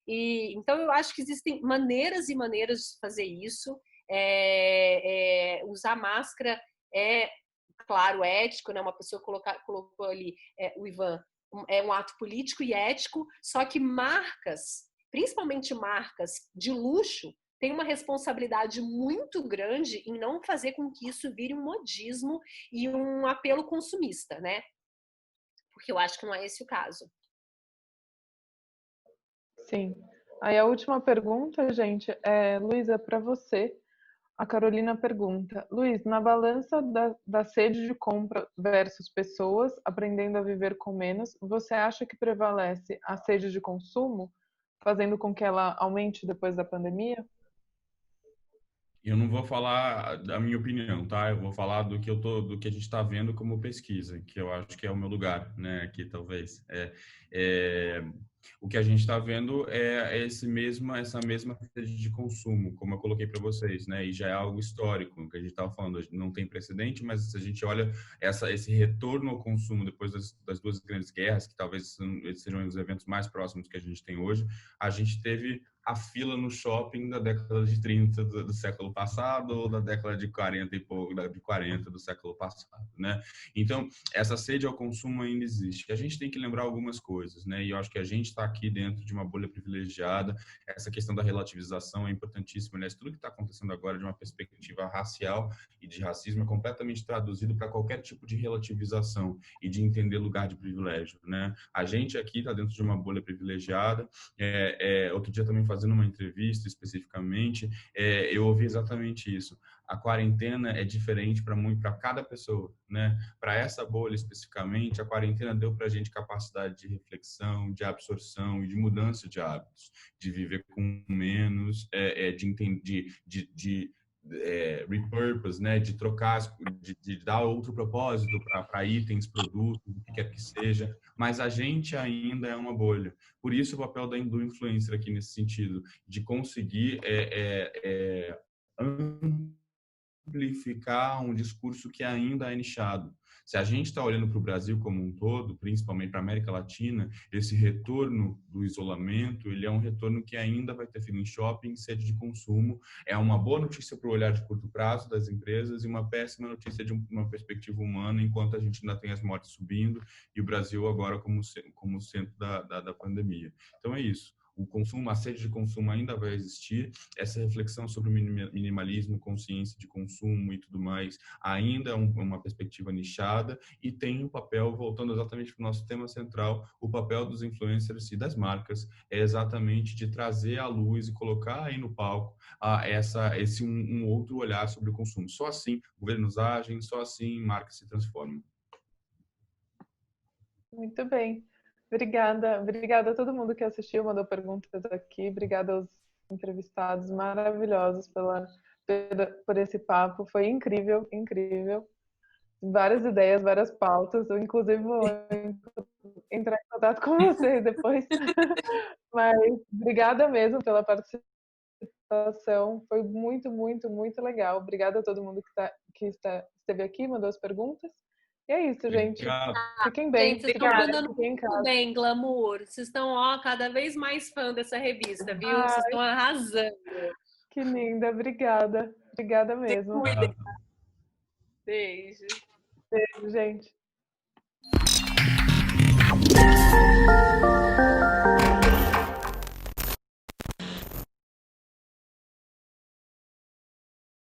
Então, eu acho que existem maneiras e maneiras de fazer isso. Usar máscara é, claro, ético, né? Uma pessoa colocou ali, o Ivan, é um ato político e ético, só que marcas, principalmente marcas de luxo, têm uma responsabilidade muito grande em não fazer com que isso vire um modismo e um apelo consumista, né? Porque eu acho que não é esse o caso. Sim. Aí a última pergunta, gente, Luísa, para você. A Carolina pergunta: Luiz, na balança da sede de compra versus pessoas aprendendo a viver com menos, você acha que prevalece a sede de consumo, fazendo com que ela aumente depois da pandemia? Eu não vou falar da minha opinião, tá? Eu vou falar do que a gente está vendo como pesquisa, que eu acho que é o meu lugar, né? Aqui talvez. O que a gente está vendo é essa mesma rede de consumo, como eu coloquei para vocês, né? E já é algo histórico, que a gente estava falando, não tem precedente, mas se a gente olha esse retorno ao consumo depois das duas grandes guerras, que talvez sejam os eventos mais próximos que a gente tem hoje, a gente teve a fila no shopping da década de 30 do século passado ou da década de 40 e pouco, de 40 do século passado, né? Então, essa sede ao consumo ainda existe. A gente tem que lembrar algumas coisas, né? E eu acho que a gente está aqui dentro de uma bolha privilegiada. Essa questão da relativização é importantíssima, né? Tudo que está acontecendo agora de uma perspectiva racial e de racismo é completamente traduzido para qualquer tipo de relativização e de entender lugar de privilégio, né? A gente aqui está dentro de uma bolha privilegiada. Outro dia também fazendo uma entrevista especificamente, eu ouvi exatamente isso. A quarentena é diferente para cada pessoa, né? Para essa bolha especificamente, a quarentena deu para a gente capacidade de reflexão, de absorção e de mudança de hábitos, de viver com menos, de repurpose, né? De trocar, de dar outro propósito para itens, produtos, o que quer que seja. Mas a gente ainda é uma bolha. Por isso o papel do influencer aqui nesse sentido, de conseguir simplificar um discurso que ainda é nichado. Se a gente está olhando para o Brasil como um todo, principalmente para a América Latina, esse retorno do isolamento, ele é um retorno que ainda vai ter fila em shopping, sede de consumo. É uma boa notícia para o olhar de curto prazo das empresas e uma péssima notícia de uma perspectiva humana, enquanto a gente ainda tem as mortes subindo e o Brasil agora como centro da pandemia. Então é isso. O consumo, a sede de consumo ainda vai existir, essa reflexão sobre o minimalismo, consciência de consumo e tudo mais, ainda é uma perspectiva nichada e tem um papel, voltando exatamente para o nosso tema central, o papel dos influencers e das marcas é exatamente de trazer à luz e colocar aí no palco esse outro olhar sobre o consumo. Só assim governos agem, só assim marcas se transformam. Muito bem. Obrigada a todo mundo que assistiu, mandou perguntas aqui. Obrigada aos entrevistados maravilhosos por esse papo. Foi incrível, incrível. Várias ideias, várias pautas. Eu, inclusive, vou entrar em contato com vocês depois. Mas obrigada mesmo pela participação. Foi muito, muito, muito legal. Obrigada a todo mundo que esteve aqui, mandou as perguntas. E é isso, gente. Obrigado. Fiquem bem. Gente, vocês estão mandando Fiquem em muito casa. bem, Glamour. Vocês estão, cada vez mais fã dessa revista, viu? Vocês estão arrasando. Que linda. Obrigada. Obrigada mesmo. Beijo. Beijo, gente.